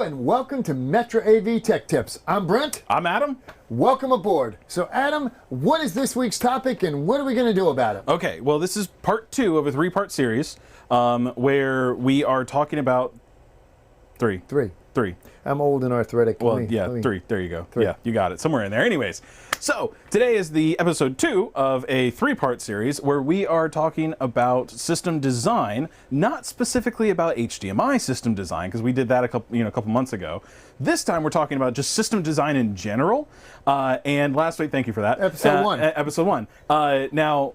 and welcome to Metra AV Tech Tips. I'm Brent. I'm Adam. Welcome aboard. So Adam, what is this week's topic and what are we going to do about it? Okay, well this is part 2 of a 3-part series where we are talking about three. I'm old and arthritic. Well, three. There you go. 3. Yeah, you got it. Somewhere in there. Anyways, so today is the episode 2 of a 3-part series where we are talking about system design, not specifically about HDMI system design, because we did that a couple months ago. This time we're talking about just system design in general. And last week, thank you for that. Episode 1. Episode 1. Now,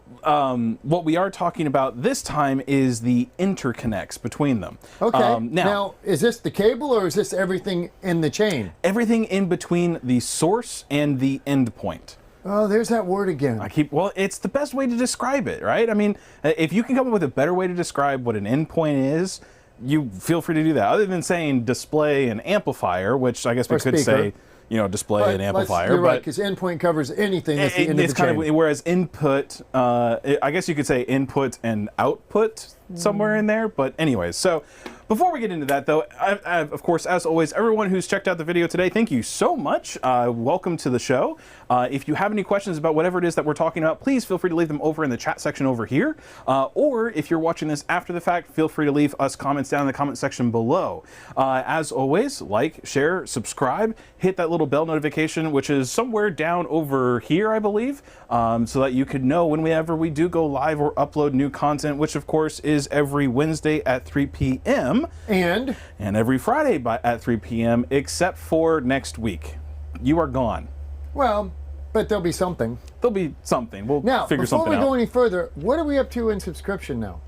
what we are talking about this time is the interconnects between them. Okay. Now, is this the cable or is this everything in the chain? Everything in between the source and the endpoint. Oh, there's that word again. Well, it's the best way to describe it, right? I mean, if you can come up with a better way to describe what an endpoint is, you feel free to do that. Other than saying display and amplifier, which I guess we could say, display and amplifier. You're right, because endpoint covers anything that's the end of the chain. Whereas input, I guess you could say input and output somewhere in there. But anyways, so before we get into that, though, of course, as always, everyone who's checked out the video today, thank you so much. Welcome to the show. If you have any questions about whatever it is that we're talking about, please feel free to leave them over in the chat section over here. Or if you're watching this after the fact, feel free to leave us comments down in the comment section below. As always, like, share, subscribe, hit that little bell notification, which is somewhere down over here, I believe, so that you could know whenever we do go live or upload new content, which of course is every Wednesday at 3 p.m. And every Friday at 3 p.m. except for next week. You are gone. Well, but there'll be something. There'll be something. We'll figure something out. Now, before we go any further, what are we up to in subscription now?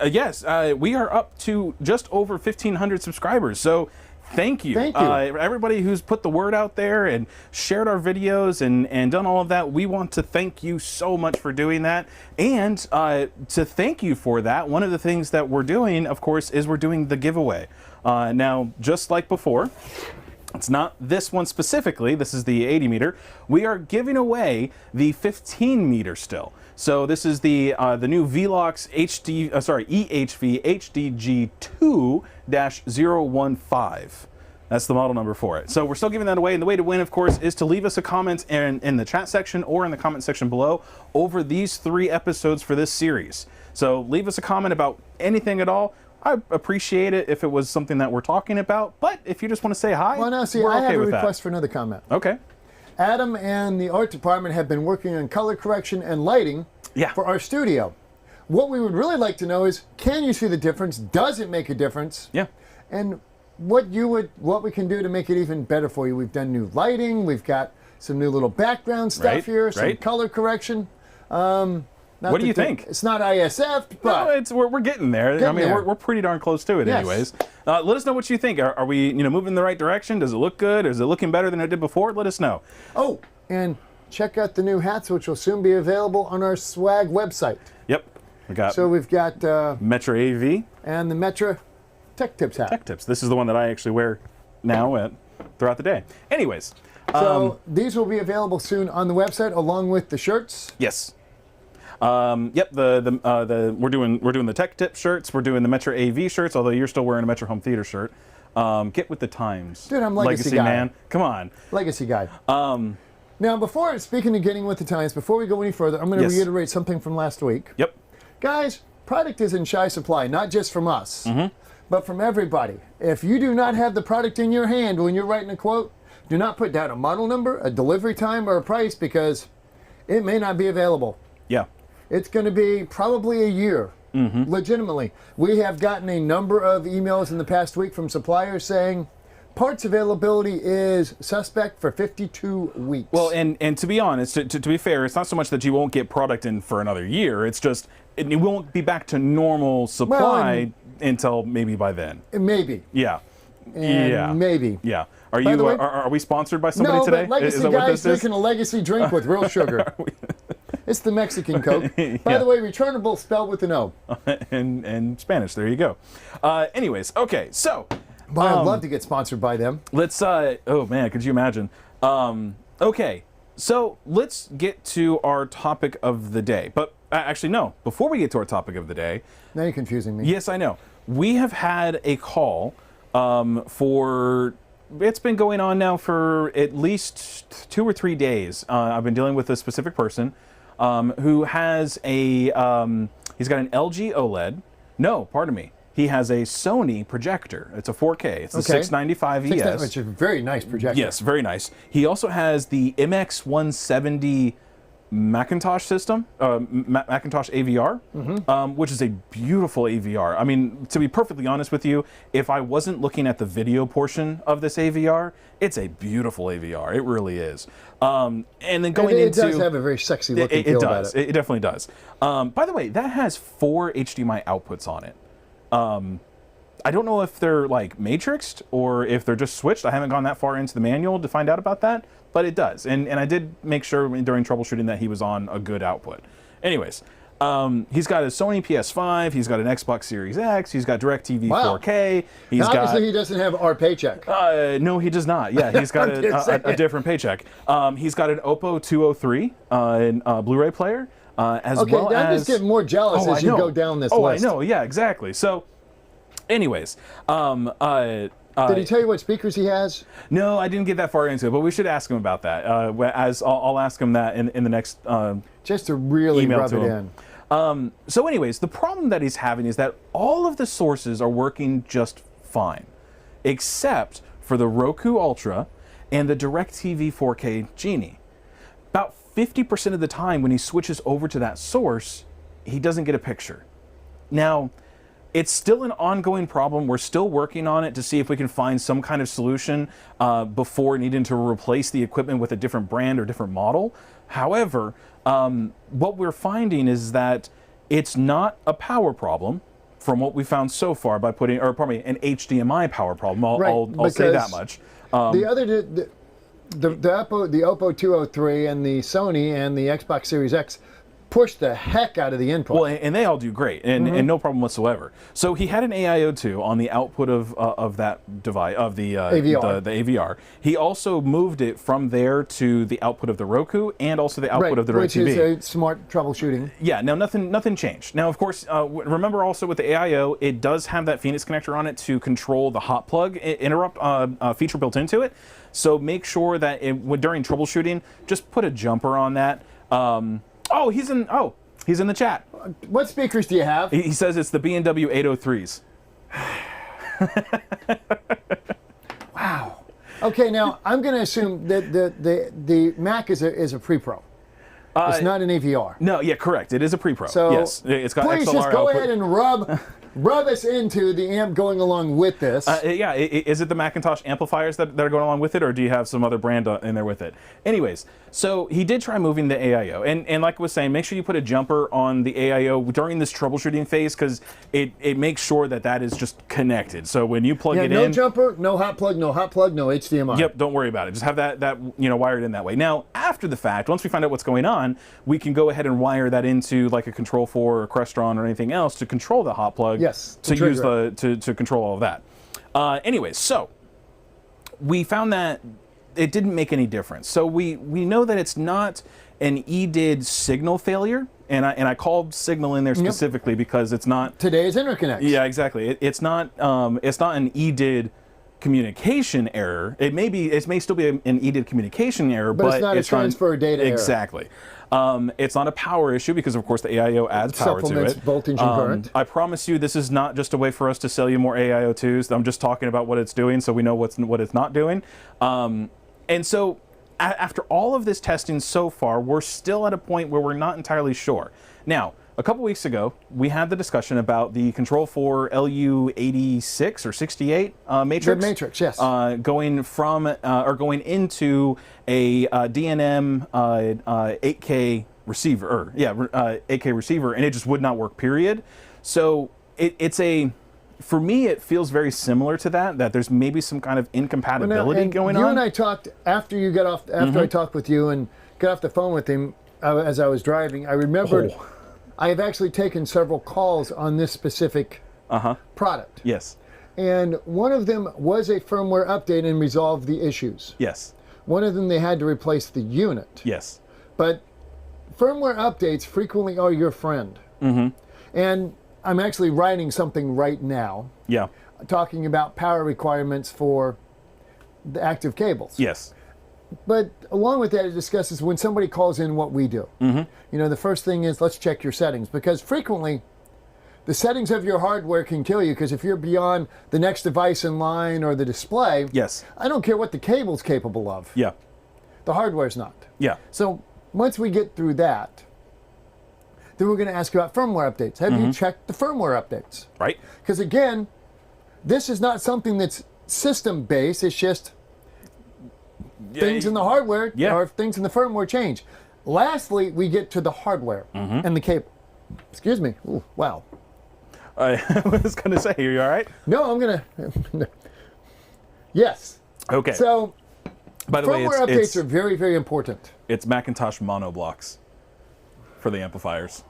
Yes, we are up to just over 1,500 subscribers. So thank you. Thank you. Everybody who's put the word out there and shared our videos and done all of that, we want to thank you so much for doing that. And to thank you for that, one of the things that we're doing, of course, is we're doing the giveaway. Now, just like before, it's not this one specifically, this is the 80 meter. We are giving away the 15 meter still. So this is the new Velox EHV HDG2-015. That's the model number for it. So we're still giving that away, and the way to win, of course, is to leave us a comment in the chat section or in the comment section below over these 3 episodes for this series. So leave us a comment about anything at all. I appreciate it if it was something that we're talking about, but if you just want to say hi, well, now, see, we're I have okay a with request that. for another comment. Okay. Adam and the art department have been working on color correction and lighting for our studio. What we would really like to know is, can you see the difference? Does it make a difference? Yeah. And what we can do to make it even better for you. We've done new lighting. We've got some new little background stuff here, some color correction. What do you think? It's not ISF, but no, we're getting there. We're pretty darn close to it, anyways. Let us know what you think. Are we moving in the right direction? Does it look good? Is it looking better than it did before? Let us know. Oh, and check out the new hats, which will soon be available on our swag website. Yep, we've got Metra AV and the Metra Tech Tips hat. Tech Tips. This is the one that I actually wear now throughout the day. Anyways, so these will be available soon on the website along with the shirts. Yes. Yep, we're doing the Tech Tip shirts, we're doing the Metra AV shirts, although you're still wearing a Metra Home Theater shirt. Get with the times. Dude, I'm legacy guy. Man. Come on. Legacy guy. Now, speaking of getting with the times, before we go any further, I'm going to reiterate something from last week. Yep. Guys, product is in shy supply, not just from us, but from everybody. If you do not have the product in your hand when you're writing a quote, do not put down a model number, a delivery time, or a price, because it may not be available. Yeah. It's going to be probably a year, legitimately. We have gotten a number of emails in the past week from suppliers saying parts availability is suspect for 52 weeks. Well, and to be honest, to be fair, it's not so much that you won't get product in for another year. It's just it won't be back to normal supply until maybe by then. Maybe. Yeah. And maybe. Yeah. Are we sponsored by somebody today? No, but Legacy Guy's drinking a Legacy drink with real sugar. It's the Mexican Coke. By the way, returnable spelled with an O. and Spanish. There you go. Anyways, okay, so. But I'd love to get sponsored by them. Let's, oh man, could you imagine? Okay, so let's get to our topic of the day. But actually, no, before we get to our topic of the day. Now you're confusing me. Yes, I know. We have had a call It's been going on now for at least 2 or 3 days. I've been dealing with a specific person who has he's got an LG OLED. No, pardon me. He has a Sony projector. It's a 4K. It's a 695 ES. Which is a very nice projector. Yes, very nice. He also has the MX170 Macintosh system, Macintosh AVR, which is a beautiful AVR. I mean, to be perfectly honest with you, if I wasn't looking at the video portion of this AVR, it's a beautiful AVR. It really is. And then going into... It does have a very sexy looking feel about it. It definitely does. By the way, that has 4 HDMI outputs on it. I don't know if they're like matrixed or if they're just switched. I haven't gone that far into the manual to find out about that, but it does. And I did make sure during troubleshooting that he was on a good output. Anyways, he's got a Sony PS5, he's got an Xbox Series X, he's got DirecTV 4K. He's obviously he doesn't have our paycheck. No, he does not. Yeah, he's got a different paycheck. He's got an Oppo 203 Blu-ray player. I'm just getting more jealous as you go down this list. I know. Yeah, exactly. So, anyways, did he tell you what speakers he has? No, I didn't get that far into it, but we should ask him about that. As I'll ask him that in the next just to really rub it in. So, anyways, the problem that he's having is that all of the sources are working just fine, except for the Roku Ultra and the DirecTV 4K Genie. About 50% of the time when he switches over to that source, he doesn't get a picture. Now, it's still an ongoing problem. We're still working on it to see if we can find some kind of solution before needing to replace the equipment with a different brand or different model. However, what we're finding is that it's not a power problem from what we found so far by putting, or pardon me, an HDMI power problem. I'll say that much. The Oppo 203 and the Sony and the Xbox Series X push the heck out of the input. Well, and they all do great, and no problem whatsoever. So he had an AIO2 on the output of that device, of the AVR. The AVR. He also moved it from there to the output of the Roku and also the output of the DirecTV. Which is a smart troubleshooting. Yeah, now nothing changed. Now, of course, remember also with the AIO, it does have that Phoenix connector on it to control the hot plug interrupt feature built into it. So make sure that during troubleshooting, just put a jumper on that. He's in the chat. What speakers do you have? He says it's the B&W 803s. Wow. Okay, now I'm going to assume that the Mac is a pre-pro. It's not an AVR. No, yeah, correct. It is a pre-pro. So yes, it's got please XLR just go output. ahead and rub us into the amp going along with this. Yeah, is it the Macintosh amplifiers that are going along with it, or do you have some other brand in there with it? Anyways, so he did try moving the AIO, and like I was saying, make sure you put a jumper on the AIO during this troubleshooting phase, because it makes sure that is just connected. So when you plug it in, no jumper, no hot plug, no HDMI. Yep, don't worry about it. Just have that wired in that way. Now, after the fact, once we find out what's going on, we can go ahead and wire that into like a Control 4 or Crestron or anything else to control the hot plug. Yes, to use to control all of that. Anyways, so we found that it didn't make any difference. So we know that it's not an EDID signal failure, and I called signal in there specifically because it's not today's Interconnects. Yeah, exactly. It's not an EDID communication error. It may still be an EDID communication error, but it's not a transfer data error. Exactly. It's not a power issue because, of course, the AIO adds power to it. Voltage and current. I promise you, this is not just a way for us to sell you more AIO2s. I'm just talking about what it's doing, so we know what it's not doing. And so, after all of this testing so far, we're still at a point where we're not entirely sure. Now, a couple weeks ago, we had the discussion about the Control 4 LU86 or 68 matrix. The matrix, yes. Going into a DNM 8K receiver, 8K receiver, and it just would not work. Period. So for me, it feels very similar to that there's maybe some kind of incompatibility going on. You and I talked after you got off. After I talked with you and got off the phone with him as I was driving, I remembered. I have actually taken several calls on this specific product. Yes. And one of them was a firmware update and resolved the issues. Yes. One of them, they had to replace the unit. Yes. But firmware updates frequently are your friend. And I'm actually writing something right now. Yeah. talking about power requirements for the active cables. Yes. But along with that, it discusses when somebody calls in what we do. You know, the first thing is let's check your settings, because frequently the settings of your hardware can kill you, because if you're beyond the next device in line or the display, Yes. I don't care what the cable's capable of. Yeah. The hardware's not. Yeah. So once we get through that, then we're going to ask you about firmware updates. Have you checked the firmware updates? Right. Because again, this is not something that's system-based. It's just things in the hardware or things in the firmware change. Lastly, we get to the hardware and the cable. Excuse me. Ooh, wow. I was going to say, are you all right? No, I'm going to... Yes. Okay. So, by the way, firmware updates are very, very important. It's Macintosh mono blocks for the amplifiers.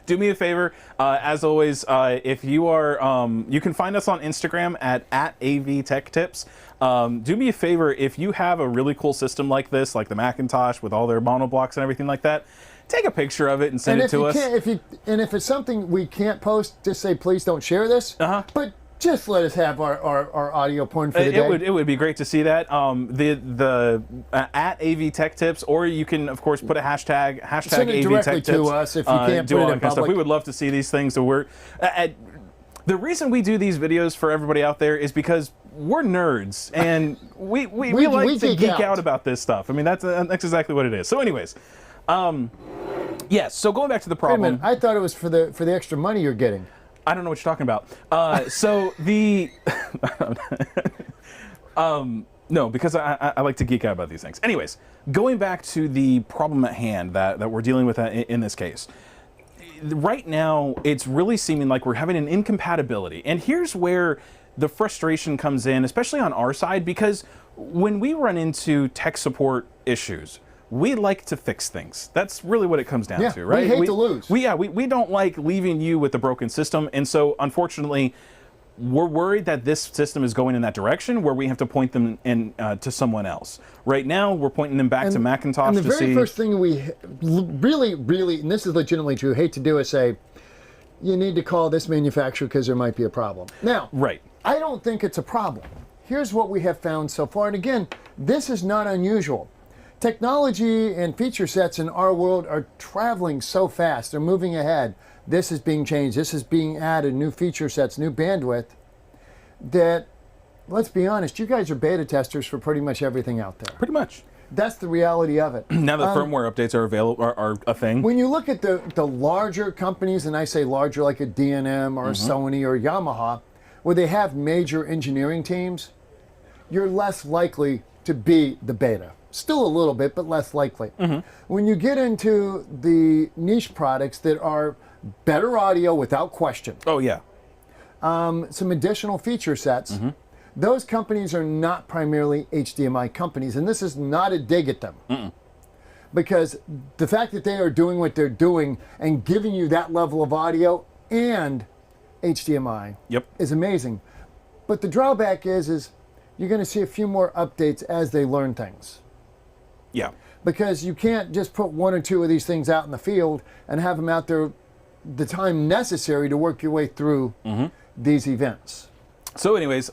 Do me a favor, as always, if you are, you can find us on Instagram at AVTechTips. Do me a favor, if you have a really cool system like this, like the Macintosh with all their monoblocks and everything like that, take a picture of it and send it to us. If it's something we can't post, just say, please don't share this. But just let us have our audio porn for the day. It would be great to see that. At AV Tech Tips, or you can of course put a hashtag Send it AV directly Tech Tips to us if you can't do put all it that in kind of stuff. public. We would love to see these things. So we're the reason we do these videos for everybody out there is because we're nerds and we like to geek out about this stuff. I mean that's exactly what it is. So anyways, yes. So going back to the problem. Wait a minute, I thought it was for the extra money you're getting. I don't know what you're talking about. So the no, because I like to geek out about these things. Anyways, going back to the problem at hand that we're dealing with in this case. Right now, it's really seeming like we're having an incompatibility. And here's where the frustration comes in, especially on our side, because when we run into tech support issues, we like to fix things. That's really what it comes down to, right? We hate to lose. We don't like leaving you with a broken system. And so, unfortunately, we're worried that this system is going in that direction where we have to point them in to someone else. Right now, we're pointing them back to Macintosh to see. And the very first thing we really, and this is legitimately true, hate to do is say, you need to call this manufacturer because there might be a problem. Now, right. I don't think it's a problem. Here's what we have found so far. And again, this is not unusual. Technology and feature sets in our world are traveling so fast. They're moving ahead. This is being changed. This is being added, new feature sets, new bandwidth, that, let's be honest, you guys are beta testers for pretty much everything out there. Pretty much. That's the reality of it. Now that firmware updates are available, are a thing. When you look at the larger companies, and I say larger like a D&M or a Sony or Yamaha, where they have major engineering teams, you're less likely to be the beta. Still a little bit, but less likely. When you get into the niche products that are better audio without question. Oh, yeah. Some additional feature sets. Those companies are not primarily HDMI companies, and this is not a dig at them. Because the fact that they are doing what they're doing and giving you that level of audio and HDMI is amazing. But the drawback is you're going to see a few more updates as they learn things. Yeah. Because you can't just put one or two of these things out in the field and have them out there the time necessary to work your way through these events. So anyways,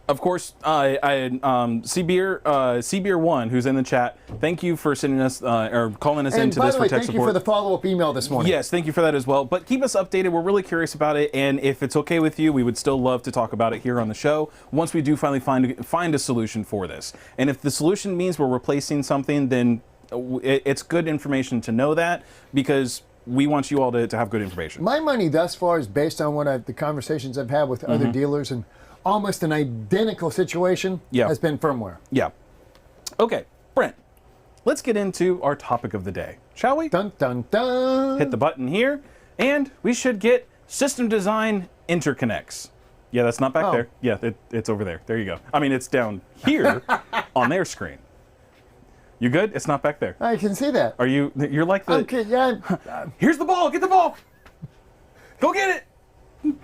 of course, CBeer1, who's in the chat, thank you for sending us, or calling us into this for tech support. And by the way, thank you for the follow-up email this morning. Yes, thank you for that as well. But keep us updated. We're really curious about it, and if it's okay with you, we would still love to talk about it here on the show once we do finally find a solution for this. And if the solution means we're replacing something, then it's good information to know that, because we want you all to have good information. My money thus far is based on what the conversations I've had with other dealers, and almost an identical situation has been firmware. Yeah. Okay, Brent, let's get into our topic of the day, shall we? Dun, dun, dun. Hit the button here, and we should get system design interconnects. Yeah, that's not back there. Yeah, it's over there. There you go. I mean, it's down here on their screen. You good? It's not back there. I can see that. You're like the... Okay, yeah. Here's the ball. Get the ball. Go get it.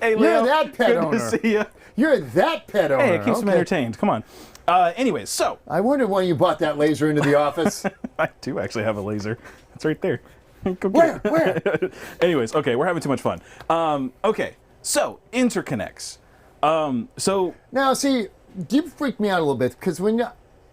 Hey, Leo. You're that pet owner. Good to see you. You're that pet owner. Hey, it keeps them entertained. Come on. Anyways, so... I wondered why you bought that laser into the office. I do actually have a laser. It's right there. Where? Anyways, okay, we're having too much fun. Okay, so interconnects. So Now, see, you freaked me out a little bit because when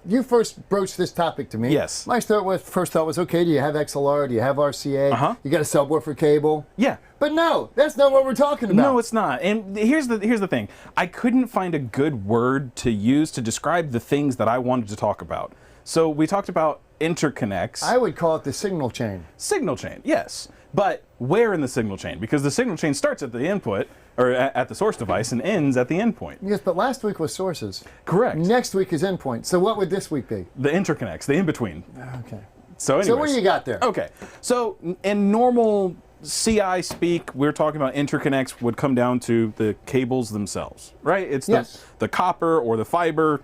you first broached this topic to me, Yes. my first thought was, okay, do you have XLR? Do you have RCA? You got a subwoofer cable? yeah. But no, that's not what we're talking about. No, it's not. And here's the thing. I couldn't find a good word to use to describe the things that I wanted to talk about. So we talked about interconnects. I would call it the signal chain. Signal chain, yes. But where in the signal chain? Because the signal chain starts at the input, or at the source device, and ends at the endpoint. Yes, but last week was sources. Correct. Next week is endpoint. So what would this week be? The interconnects, the in-between. Okay. So anyways. So what do you got there? Okay. So in normal CI speak, we're talking about interconnects would come down to the cables themselves, right? It's the copper or the fiber,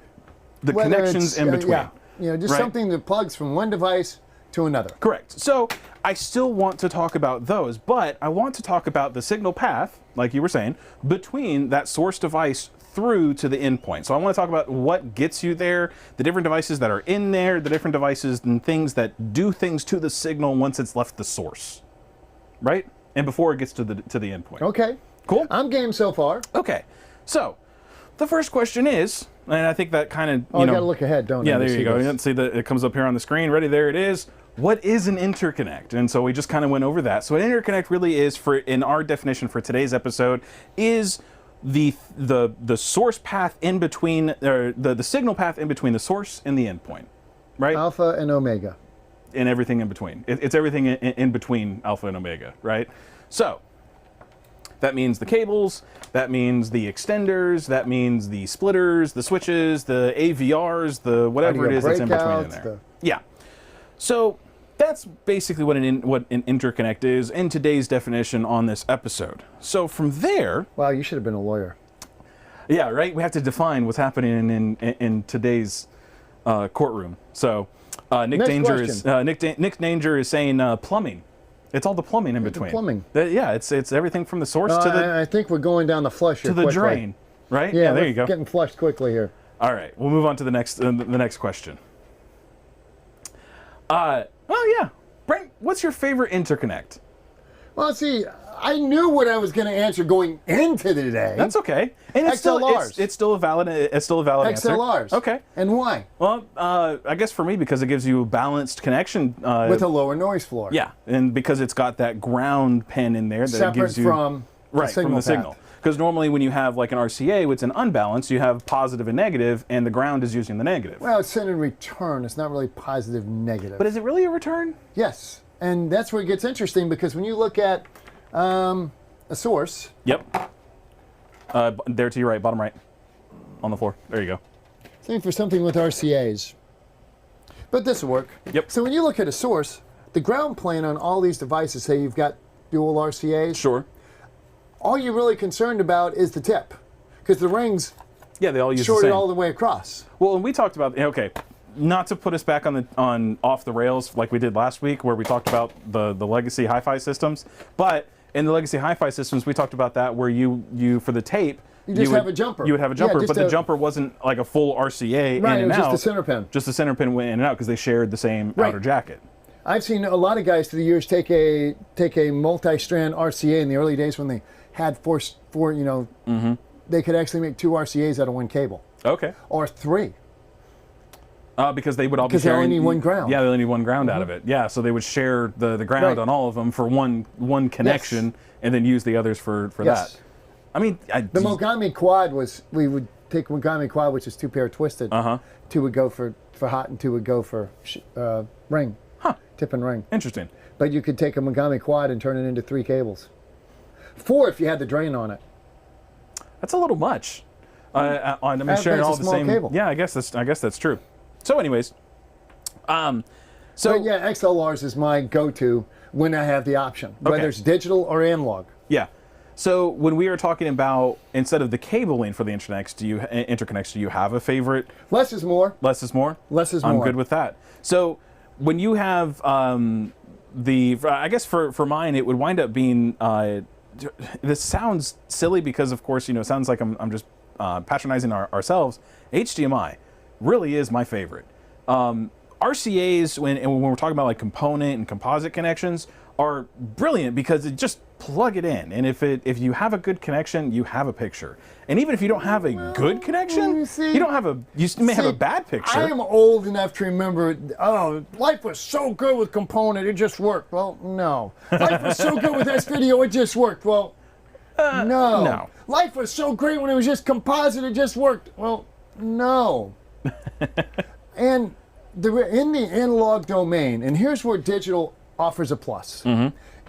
the Whether connections in between. Yeah. You know, just right? something that plugs from one device to another. Correct. So I still want to talk about those, but I want to talk about the signal path, like you were saying, between that source device through to the endpoint. So I want to talk about what gets you there, the different devices that are in there, the different devices and things that do things to the signal once it's left the source, right? And before it gets to the endpoint. Okay. Cool. I'm game so far. Okay. So the first question is, and I think that kind of I got to look ahead, don't I? yeah, to there see you go. this. You see that it comes up here on the screen. Ready? There it is. What is an interconnect? And so we just kind of went over that. So an interconnect really is, in our definition for today's episode, is the source path in between, or the signal path in between the source and the endpoint, right? Alpha and omega. And everything in between. It's everything in between alpha and omega, right? So that means the cables, that means the extenders, that means the splitters, the switches, the AVRs, the whatever it is that's in between in there. Yeah. So that's basically what an interconnect is in today's definition on this episode. So from there, Wow, you should have been a lawyer. yeah, right. We have to define what's happening in today's courtroom. So Nick Next Danger question. is Nick Danger is saying plumbing. It's all the plumbing in between. plumbing. Yeah, it's everything from the source to the I think we're going down the flush here to the quickly. drain, right? Yeah, there we're you go. Getting flushed quickly here. All right, we'll move on to the next question. Well, yeah, Brent, what's your favorite interconnect? Well, see, I knew what I was going to answer going into the day. That's okay. And it's XLRs. it's still a valid answer. XLRs. Okay. And why? Well, I guess for me because it gives you a balanced connection. With a lower noise floor. Yeah, and because it's got that ground pin in there that Separate gives you from right the signal from the path. signal. Because normally when you have like an RCA, it's an unbalance. You have positive and negative, and the ground is using the negative. Well, it's send and return. It's not really positive, negative. But is it really a return? Yes. And that's where it gets interesting because when you look at a source. Yep. There to your right, bottom right, on the floor. There you go. Same for something with RCAs. But this will work. Yep. So when you look at a source, the ground plane on all these devices, say you've got dual RCAs, Sure. all you're really concerned about is the tip. Because the rings Yeah, they all use the shorted same. all the way across. Well, and we talked about not to put us back on off the rails like we did last week, where we talked about the legacy hi-fi systems. But in the legacy hi-fi systems, we talked about that where you for the tape. You just have a jumper. You would have a Yeah, jumper, just but the jumper wasn't like a full RCA Right, in it and was out. just the center pin. Just the center pin went in and out because they shared the same Right. outer jacket. I've seen a lot of guys through the years take a multi-strand RCA in the early days when they had four they could actually make two RCAs out of one cable. Okay. Or three. Because they would all be Because they sharing. only need one ground. Yeah, they only need one ground out of it. Yeah, so they would share the ground Right. on all of them for one connection, and then use the others for Yes. that. I mean, The Mogami quad we would take Mogami quad, which is two pair twisted. Two would go for hot and two would go for ring. Tip and ring. interesting. But you could take a Mogami quad and turn it into three cables. Four if you had the drain on it. That's a little much. I mean, That's sharing a all the small same. cable. Yeah, I guess that's true. So, anyways, so But yeah, XLRs is my go-to when I have the option, Okay. whether it's digital or analog. yeah. So when we are talking about instead of the cabling for the interconnects, do you have a favorite? Less is more. Less is more. Less is I'm more. good with that. So when you have I guess for mine it would wind up being this sounds silly because of course it sounds like I'm just patronizing ourselves. HDMI really is my favorite. RCAs, when we're talking about like component and composite connections, are brilliant because it just plug it in, and if you have a good connection, you have a picture. And even if you don't have a good connection, you may have a bad picture. I am old enough to remember, oh, life was so good with component, it just worked. Well, no. Life was so good with S-Video, it just worked. Well, no. No. Life was so great when it was just composite, it just worked. Well, no. And in the analog domain, and here's where digital offers a plus.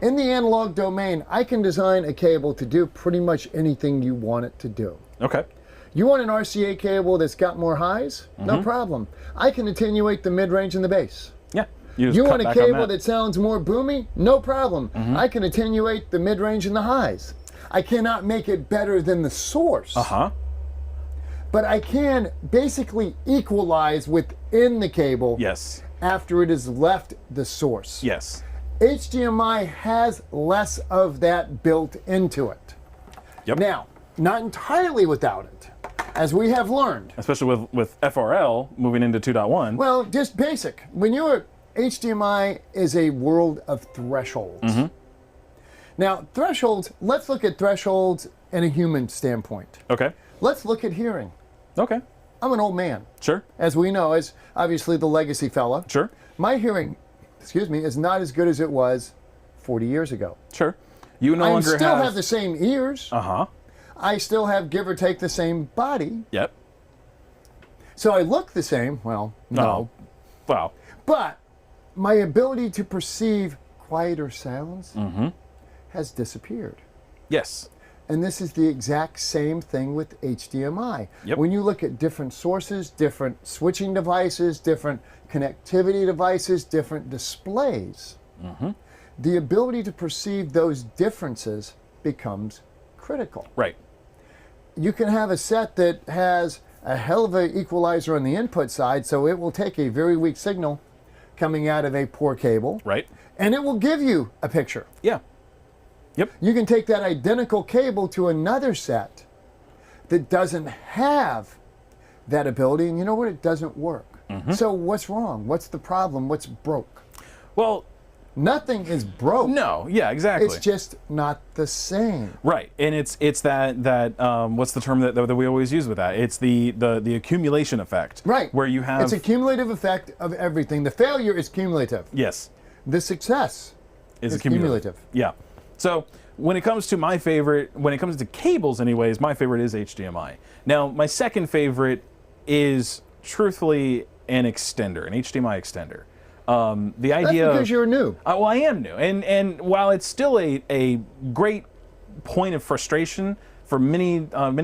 In the analog domain, I can design a cable to do pretty much anything you want it to do. Okay. You want an RCA cable that's got more highs? No problem. I can attenuate the mid-range and the bass. Yeah. You want a cable that sounds more boomy? No problem. I can attenuate the mid-range and the highs. I cannot make it better than the source. But I can basically equalize within the cable. Yes. After it has left the source. Yes. HDMI has less of that built into it. Yep. Now, not entirely without it, as we have learned. Especially with FRL moving into 2.1. Well, just basic. When you're HDMI is a world of thresholds. Now, thresholds, let's look at thresholds in a human standpoint. Okay. Let's look at hearing. Okay. I'm an old man. Sure. As we know, as obviously the legacy fella. Sure. My hearing, is not as good as it was 40 years ago. Sure. You no longer still have the same ears. I still have, give or take, the same body. Yep. So I look the same. Well, no. Wow. But my ability to perceive quieter sounds has disappeared. Yes. And this is the exact same thing with HDMI. Yep. When you look at different sources, different switching devices, different connectivity devices, different displays, the ability to perceive those differences becomes critical. Right. You can have a set that has a hell of an equalizer on the input side, so it will take a very weak signal coming out of a poor cable. Right. And it will give you a picture. Yeah. Yep. You can take that identical cable to another set that doesn't have that ability, and you know what? It doesn't work. So what's wrong? What's the problem? What's broke? Well, nothing is broke. No. Yeah. Exactly. It's just not the same. Right. And it's that what's the term that we always use with that? It's the accumulation effect. Right. Where you have it's a cumulative effect of everything. The failure is cumulative. Yes. The success is cumulative. Yeah. So when it comes to my favorite, when it comes to cables anyways, my favorite is HDMI. Now, my second favorite is truthfully an extender, an HDMI extender. The idea That's because you're new. Well, I am new. And while it's still a great point of frustration for many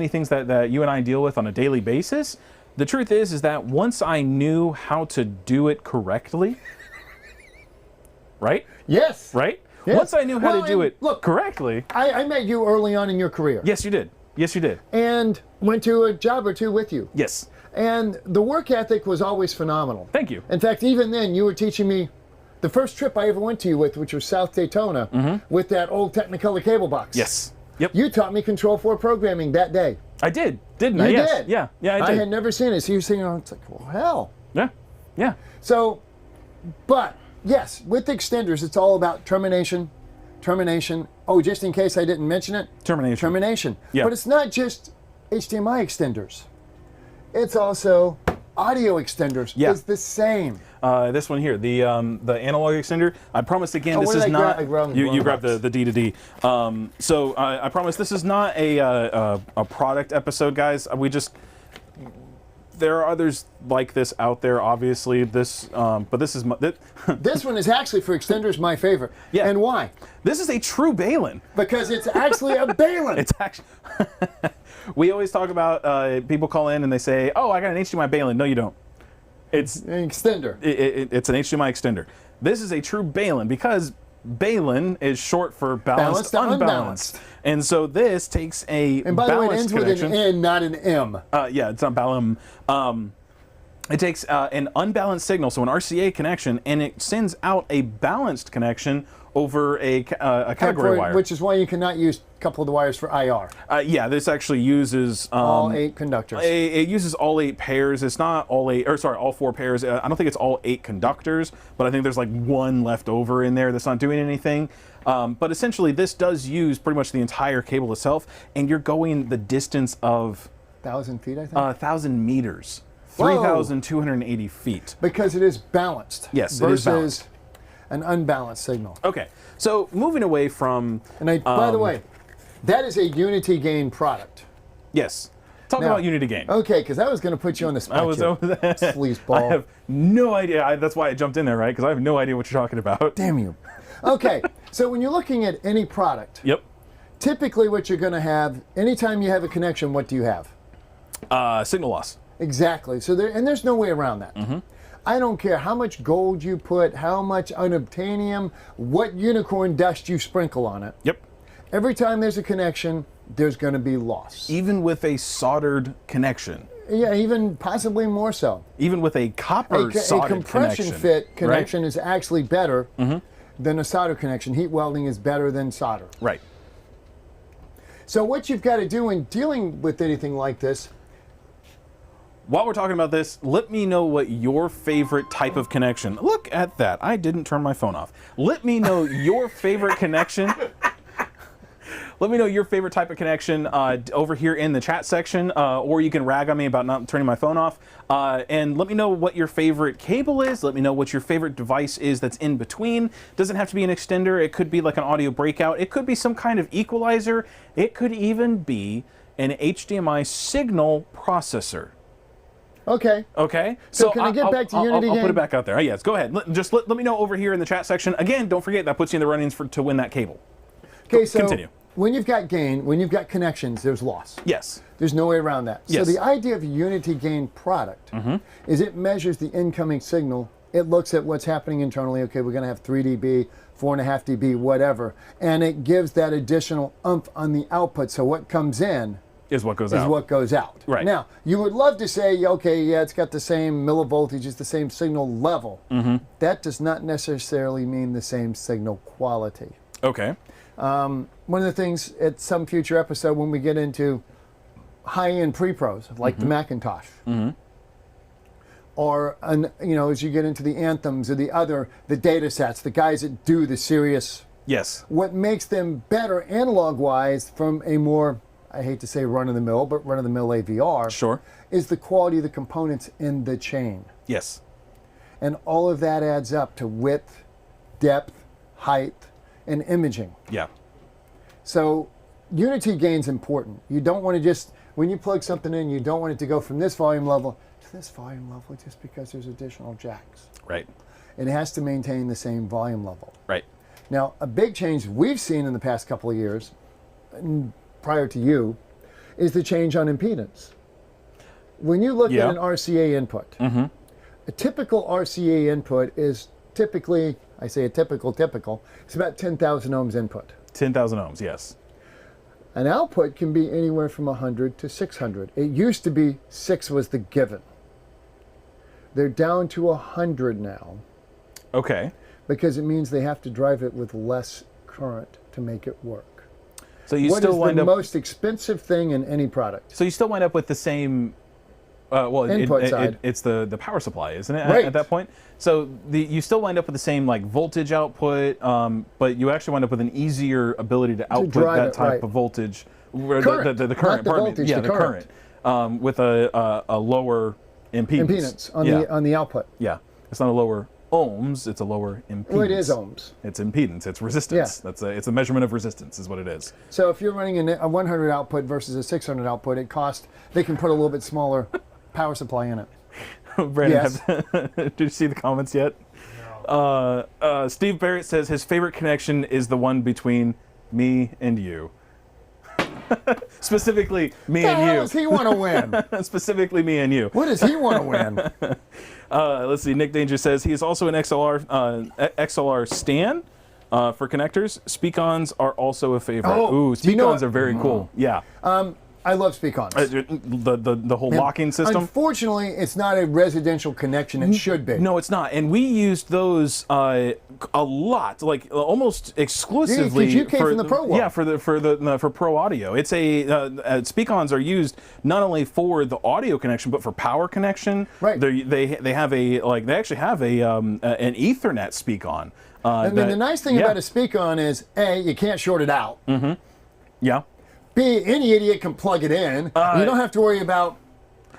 things that you and I deal with on a daily basis, the truth is that once I knew how to do it correctly, right? Yes. Right? Yes. Once I knew how to do it look, correctly. I met you early on in your career. Yes, you did. Yes, you did. And went to a job or two with you. Yes. And the work ethic was always phenomenal. Thank you. In fact, even then, you were teaching me the first trip I ever went to you with, which was South Daytona, with that old Technicolor cable box. Yes. Yep. You taught me Control 4 programming that day. I did, didn't I? You Yes. did. Yeah, I did. I had never seen it. So you were saying, oh, it's like, well, hell. Yeah, yeah. So, but yes, with extenders, it's all about termination. Oh, just in case I didn't mention it. Termination. Yeah. But it's not just HDMI extenders. It's also audio extenders. Yeah. It's the same. This one here, the analog extender. I promise again, this what is did I not. grab? You grabbed the D to D. So I promise this is not a product episode, guys. There are others like this out there, obviously. But this is This one is actually for extenders my favorite. Yeah. And why? This is a true Balun. Because it's actually a Balun. It's actually. We always talk about people call in and they say, "Oh, I got an HDMI Balun." No, you don't. It's an extender. It's an HDMI extender. This is a true Balun because Balun is short for balanced, unbalanced. And so this takes a and by the way, it ends connection. with an N, not an M. Yeah, it's not Balun. It takes an unbalanced signal, so an RCA connection, and it sends out a balanced connection over a category wire. Which is why you cannot use a couple of the wires for IR. Yeah, this actually uses all 8 conductors. It uses all 8 pairs. It's not all 8, or sorry, all 4 pairs. I don't think it's all 8 conductors, but I think there's like 1 left over in there that's not doing anything. But essentially, this does use pretty much the entire cable itself, and you're going the distance of 1,000 feet, I think. 1,000 meters, 3,280 feet. Because it is balanced. Yes, it is balanced. Versus an unbalanced signal. Okay, so moving away from... And by the way, that is a unity gain product. Yes. Talk about unity gain. Okay, because I was going to put you on the spot. Sleazeball. I have no idea. That's why I jumped in there, right? Because I have no idea what you're talking about. Damn you. Okay, so when you're looking at any product, yep. Typically what you're going to have, anytime you have a connection, what do you have? Signal loss. Exactly. So there's no way around that. Mm-hmm. I don't care how much gold you put, how much unobtainium, what unicorn dust you sprinkle on it. Yep. Every time there's a connection, there's going to be loss. Even with a soldered connection. Yeah, even possibly more so. Even with a copper soldered a compression connection, fit connection right? is actually better than a solder connection. Heat welding is better than solder. Right. So what you've got to do in dealing with anything like this, while we're talking about this, let me know what your favorite type of connection. Look at that. I didn't turn my phone off. Let me know your favorite connection. Let me know your favorite type of connection over here in the chat section, or you can rag on me about not turning my phone off. And let me know what your favorite cable is. Let me know what your favorite device is that's in between. Doesn't have to be an extender. It could be like an audio breakout. It could be some kind of equalizer. It could even be an HDMI signal processor. Okay. Okay. So can I get back to Unity I'll Gain? put it back out there. Yes, go ahead. Let me know over here in the chat section. Again, don't forget that puts you in the runnings to win that cable. Okay, so continue. When you've got gain, when you've got connections, there's loss. Yes. There's no way around that. Yes. So the idea of a Unity Gain product is it measures the incoming signal. It looks at what's happening internally. Okay, we're going to have 3 dB, 4.5 dB, whatever. And it gives that additional oomph on the output. So what comes in is what goes out. What goes out. Right. Now, you would love to say, okay, yeah, it's got the same millivoltage, it's the same signal level. That does not necessarily mean the same signal quality. Okay. One of the things at some future episode when we get into high-end pre-pros, like the Macintosh, or as you get into the Anthems or the data sets, the guys that do the serious, yes, what makes them better analog-wise from a more, I hate to say run-of-the-mill, but run-of-the-mill AVR, sure, is the quality of the components in the chain. Yes. And all of that adds up to width, depth, height, and imaging. Yeah. So unity gain's important. You don't want to just, when you plug something in, you don't want it to go from this volume level to this volume level just because there's additional jacks. Right. It has to maintain the same volume level. Right. Now, a big change we've seen in the past couple of years, prior to you, is the change on impedance. When you look at an RCA input, a typical RCA input is typically, I say a typical, it's about 10,000 ohms input. 10,000 ohms, yes. An output can be anywhere from 100 to 600. It used to be 6 was the given. They're down to 100 now. Okay. Because it means they have to drive it with less current to make it work. So you still wind up... What is the most expensive thing in any product? So you still wind up with the same... input side. It's the power supply, isn't it? Right. At that point, so you still wind up with the same like voltage output, but you actually wind up with an easier ability to output that type of voltage, current, the current, not the voltage, yeah, the current, with a lower impedance. On the output. Yeah, it's not a lower ohms; it's a lower impedance. Well, it is ohms. It's impedance. It's resistance. Yeah. It's a measurement of resistance, is what it is. So if you're running a 100 output versus a 600 output, they can put a little bit smaller power supply in it. Brandon, did you see the comments yet? No. Steve Barrett says his favorite connection is the one between me and you. Specifically, me and you. What does he want to win? Specifically, me and you. What does he want to win? Let's see. Nick Danger says he is also an XLR stan for connectors. Speak-ons are also a favorite. Oh, ooh, speak-ons are very cool. Yeah. I love speak-ons. The whole locking system. Unfortunately, it's not a residential connection. It should be. No, it's not. And we used those a lot, like almost exclusively. Yeah, 'cause you came from the Pro world. Yeah, for Pro Audio. It's speak-ons are used not only for the audio connection but for power connection. Right. They have they actually have an Ethernet speak-on. I mean, the nice thing about a speak-on is A, you can't short it out. Mm-hmm. Yeah. B, any idiot can plug it in. You don't have to worry about.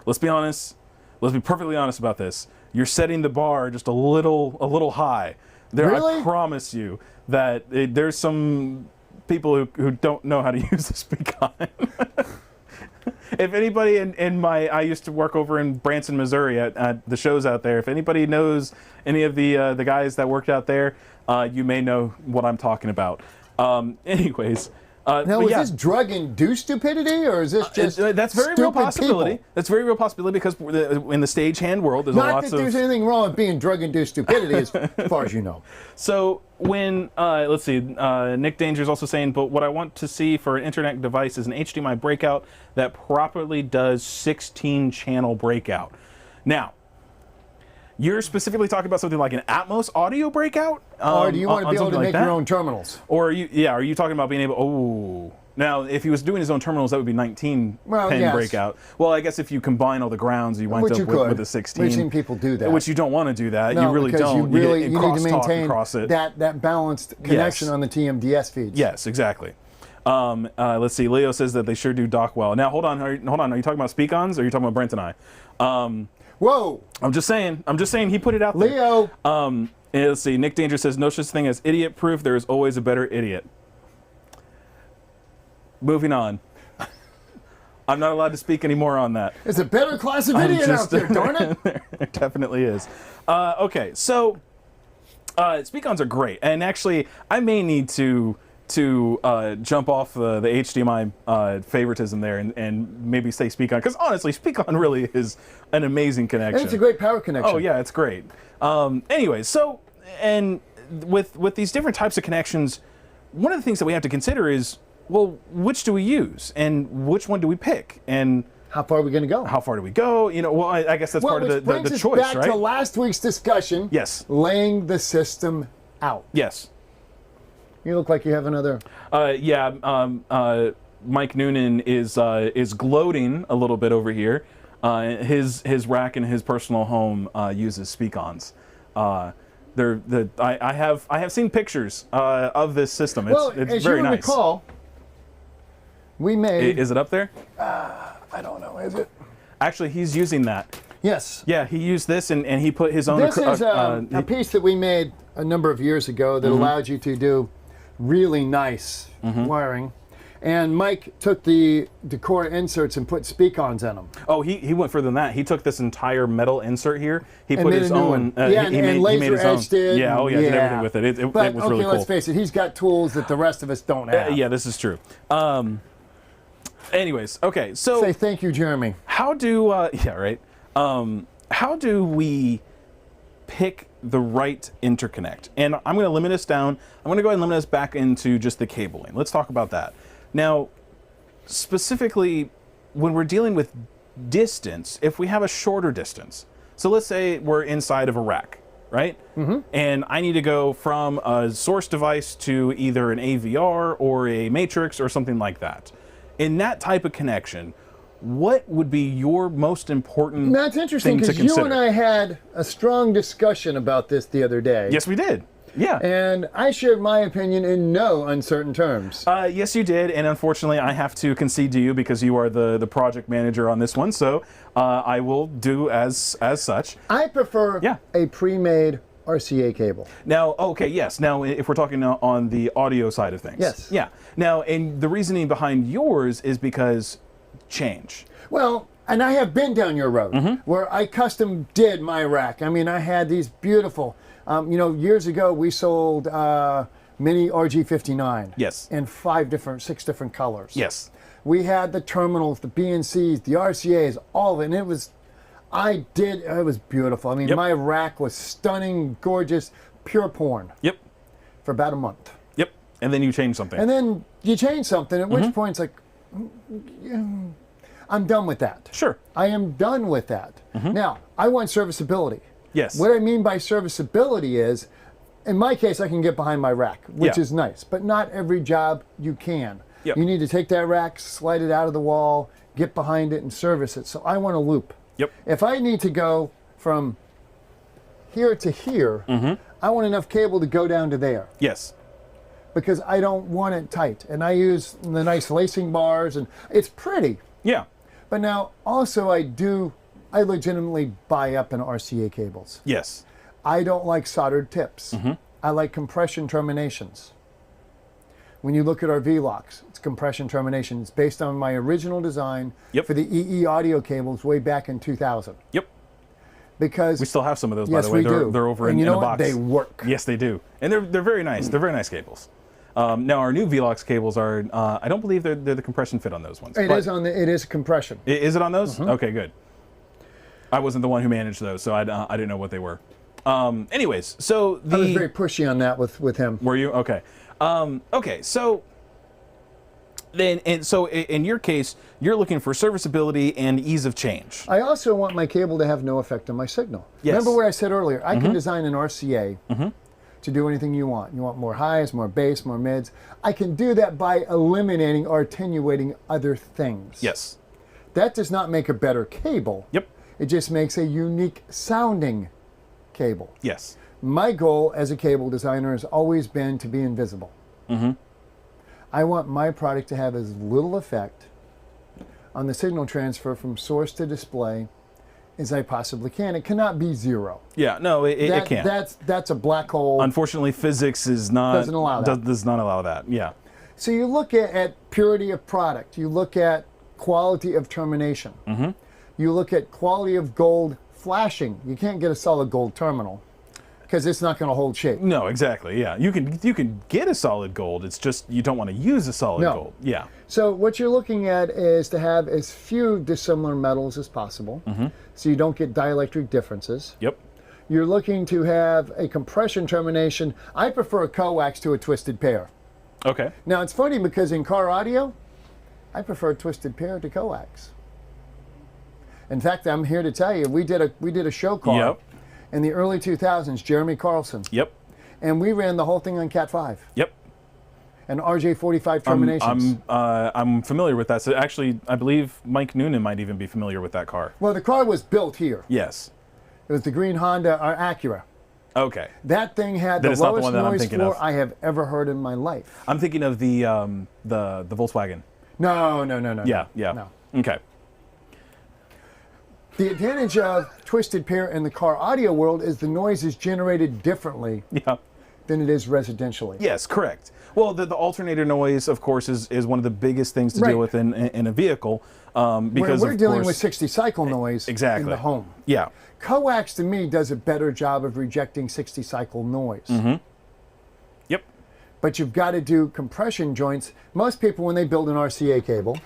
Let's be honest. Let's be perfectly honest about this. You're setting the bar just a little high. Really? I promise you that there's some people who don't know how to use the speak-on. If anybody I used to work over in Branson, Missouri at the shows out there. If anybody knows any of the guys that worked out there, you may know what I'm talking about. Anyways. Now, is this drug-induced stupidity, or is this just that's very real possibility. People? That's very real possibility because in the stagehand world, there's Not lots that there's anything wrong with being drug-induced stupidity, as far as you know. So when let's see, Nick Danger is also saying, but what I want to see for an internet device is an HDMI breakout that properly does 16-channel breakout. Now, you're specifically talking about something like an Atmos audio breakout? Or do you want to be able to make your own terminals? Or are you talking about being able, now if he was doing his own terminals, that would be 19 pin breakout. Well, I guess if you combine all the grounds, you wind up with a 16. We've seen people do that. Which you don't want to do that. No, you really because don't. You need to maintain across it. that balanced connection on the TMDS feeds. Yes, exactly. Let's see. Leo says that they sure do dock well. Now, hold on. Are you talking about speak-ons, or are you talking about Brent and I? Whoa! I'm just saying he put it out there. Leo! Let's see. Nick Danger says, no such thing as idiot-proof. There is always a better idiot. Moving on. I'm not allowed to speak anymore on that. There's a better class of idiot out there, darn it! There definitely is. Okay, so speak-ons are great. And actually, I may need to jump off the HDMI favoritism there and maybe say speak-on, because honestly, speak-on really is an amazing connection. And it's a great power connection. Oh yeah, it's great. Anyway, so and with these different types of connections, one of the things that we have to consider is, well, which do we use and which one do we pick, and how far are we going to go? How far do we go? You know, well, I guess that's part of the choice, right? Which brings us back to last week's discussion. Yes. Laying the system out. Yes. You look like you have another. Mike Noonan is gloating a little bit over here. His rack in his personal home uses speak-ons. I have seen pictures of this system. It's very nice. As you recall, we made. Is it up there? I don't know. Is it? Actually, he's using that. Yes. Yeah, he used this and he put his own. This is a piece that we made a number of years ago that allowed you to do really nice wiring. And Mike took the decor inserts and put speak-ons in them. Oh, he went further than that. He took this entire metal insert here. He and put his own. He made his own. Yeah, oh yeah, did everything with it. It was really cool. Let's face it, he's got tools that the rest of us don't have. Yeah, this is true. Anyways, okay, so say thank you, Jeremy. How do how do we pick the right interconnect? And I'm going to limit us down. I'm going to go ahead and limit us back into just the cabling. Let's talk about that. Now, specifically, when we're dealing with distance, if we have a shorter distance, so let's say we're inside of a rack, right? And I need to go from a source device to either an AVR or a matrix or something like that. In that type of connection, what would be your most important That's interesting, because you and I had a strong discussion about this the other day. Yes, we did. Yeah. And I shared my opinion in no uncertain terms. Yes, you did. And unfortunately, I have to concede to you because you are the project manager on this one. So I will do as such. I prefer a pre-made RCA cable. Now, okay, yes. Now, if we're talking on the audio side of things. Yes. Yeah. Now, and the reasoning behind yours is because change. Well, and I have been down your road where I custom did my rack. I mean, I had these beautiful, years ago we sold mini RG59. Yes. In 6 different colors. Yes. We had the terminals, the BNCs, the RCAs, all of it. And it was beautiful. I mean, my rack was stunning, gorgeous, pure porn. Yep. For about a month. Yep. And then you change something. And then you change something, at which point it's like, I'm done with that. Sure. I am done with that. Now, I want serviceability. Yes. What I mean by serviceability is in my case, I can get behind my rack, which Yeah. is nice, but not every job you can. Yep. You need to take that rack, slide it out of the wall, get behind it, and service it. So I want a loop. Yep. If I need to go from here to here, I want enough cable to go down to there Yes. because I don't want it tight. And I use the nice lacing bars, and it's pretty. Yeah. But now also I legitimately buy up in RCA cables. Yes. I don't like soldered tips. I like compression terminations. When you look at our V-Locks, it's compression termination. It's based on my original design Yep. for the EE audio cables way back in 2000. Yep. Because We still have some of those, by yes, the way. we do. They're over and in you know a what? box. They work. Yes, they do. And they're very nice. They're very nice cables. Now, our new Velox cables are, I don't believe they're the compression fit on those ones. It is compression. Is it on those? Okay, good. I wasn't the one who managed those, so I didn't know what they were. Anyways, so I was very pushy on that with him. Were you? Okay. Okay, so then, in your case, you're looking for serviceability and ease of change. I also want my cable to have no effect on my signal. Yes. Remember what I said earlier? I can design an RCA to do anything you want. You want more highs, more bass, more mids. I can do that by eliminating or attenuating other things. Yes. That does not make a better cable. Yep. It just makes a unique sounding cable. Yes. My goal as a cable designer has always been to be invisible. I want my product to have as little effect on the signal transfer from source to display as I possibly can. It cannot be zero. Yeah. No, it can't. That's a black hole. Unfortunately, physics is not Doesn't allow that. does not allow that. Yeah. So you look at purity of product. You look at quality of termination. You look at quality of gold flashing. You can't get a solid gold terminal because it's not going to hold shape. No, exactly. Yeah. You can get a solid gold. It's just you don't want to use a solid No. gold. Yeah. So what you're looking at is to have as few dissimilar metals as possible, so you don't get dielectric differences. Yep. You're looking to have a compression termination. I prefer a coax to a twisted pair. Okay. Now it's funny because in car audio, I prefer a twisted pair to coax. In fact, I'm here to tell you, we did a show car Yep. in the early 2000s, Jeremy Carlson, Yep. and we ran the whole thing on Cat 5 Yep. and RJ45 terminations. I'm familiar with that. So actually, I believe Mike Noonan might even be familiar with that car. Well, the car was built here. Yes. It was the green Honda or Acura. Okay. That thing had Then the it's not the lowest one that I'm noise thinking floor of. I have ever heard in my life. I'm thinking of the Volkswagen. No. Yeah. Yeah. No. Okay. The advantage of twisted pair in the car audio world is the noise is generated differently Yeah. than it is residentially. Yes, correct. Well, the alternator noise, of course, is one of the biggest things to Right. deal with in a vehicle. Because We're of dealing course, with 60 cycle noise exactly. in the home. Yeah. Coax to me does a better job of rejecting 60 cycle noise. Yep. But you've got to do compression joints. Most people, when they build an RCA cable,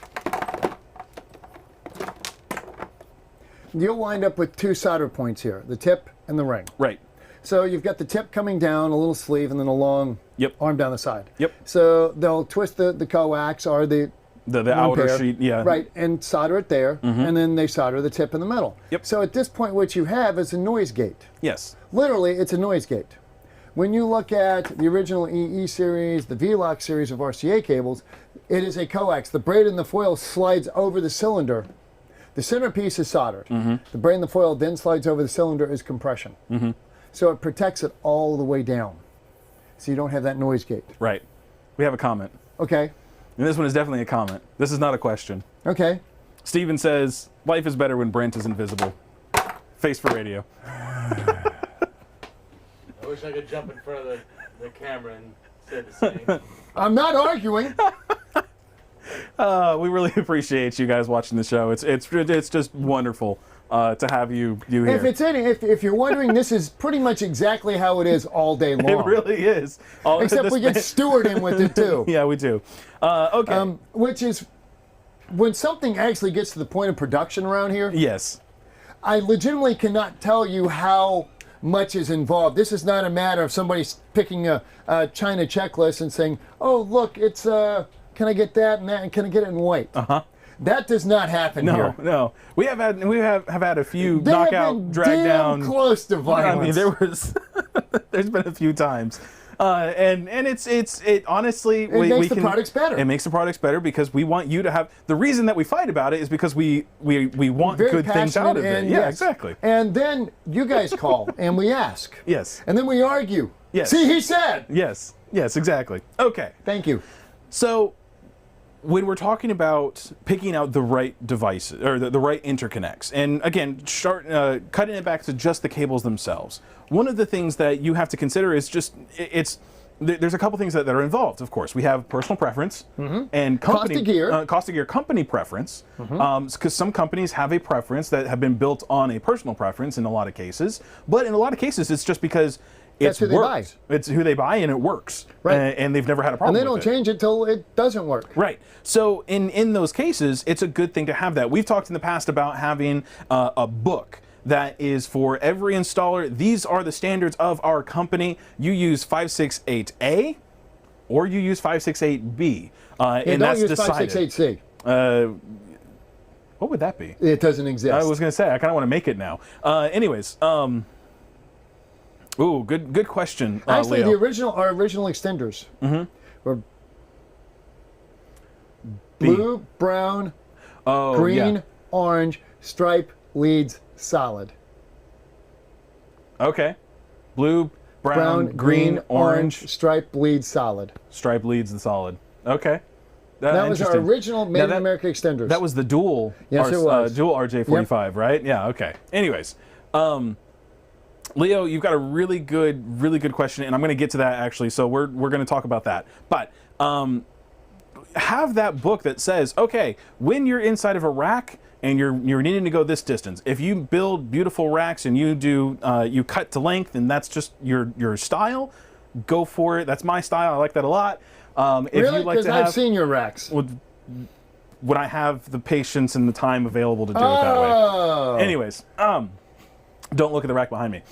you'll wind up with two solder points here, the tip and the ring. Right. So you've got the tip coming down, a little sleeve, and then a long Yep. arm down the side. Yep. So they'll twist the coax or the The outer pair, sheet. Yeah. right, and solder it there, and then they solder the tip in the middle. Yep. So at this point, what you have is a noise gate. Yes. Literally, it's a noise gate. When you look at the original EE series, the V-Lock series of RCA cables, it is a coax. The braid and the foil slides over the cylinder. The centerpiece is soldered. The braid and the foil then slides over the cylinder as compression. So it protects it all the way down. So you don't have that noise gate. Right. We have a comment. Okay, And this one is definitely a comment. This is not a question. okay. Steven says, life is better when Brent is invisible. Face for radio. I wish I could jump in front of the camera and say the same. I'm not arguing. We really appreciate you guys watching the show. It's just wonderful to have you here. If you're wondering, this is pretty much exactly how it is all day long. It really is. Except we get Stuart in with it too. Yeah, we do. Okay. Which is, when something actually gets to the point of production around here, Yes. I legitimately cannot tell you how much is involved. This is not a matter of somebody picking a China checklist and saying, oh, look, it's, can I get that and that, and can I get it in white? Uh-huh. That does not happen here. No. We have had a few They have knockout, been drag damn down. close to I violence. mean, there was There's been a few times. And it honestly It makes the products better. It makes the products better because we want you to have the reason that we fight about it is because we want Very good things out of it. and Yeah, yes. exactly. And then you guys call and we ask. Yes. And then we argue. Yes. See, he said. Yes. Yes, exactly. Okay. Thank you. So when we're talking about picking out the right devices or the right interconnects, and again, cutting it back to just the cables themselves, one of the things that you have to consider is just there's a couple things that are involved. Of course, we have personal preference and company cost of gear company preference, because some companies have a preference that have been built on a personal preference in a lot of cases, but in a lot of cases it's just because That's who they buy. It's who they buy, and it works. Right. And they've never had a problem And they with don't it. change it till it doesn't work. Right. So in those cases, it's a good thing to have that. We've talked in the past about having a book that is for every installer. These are the standards of our company. You use 568A or you use 568B. And that's don't use decided. 568C. What would that be? It doesn't exist. I was going to say, I kind of want to make it now. Anyways. Ooh, good question, Actually, Leo. our original extenders were blue, brown, green, yeah. orange, stripe, leads, solid. Okay. Blue, brown, green, orange. stripe, leads, solid. Stripe leads the solid. Okay. That was our Interesting. original Made in America extenders. That was the dual, Yes, it was. dual RJ45, right? Yeah, okay. Anyways, Leo, you've got a really good question, and I'm going to get to that actually, so we're going to talk about that. But have that book that says, okay, when you're inside of a rack and you're needing to go this distance, if you build beautiful racks and you do you cut to length and that's just your style, go for it. That's my style. I like that a lot. If really? you'd like Because to I've have, seen your racks. would I have the patience and the time available to do it that way? Anyways, don't look at the rack behind me.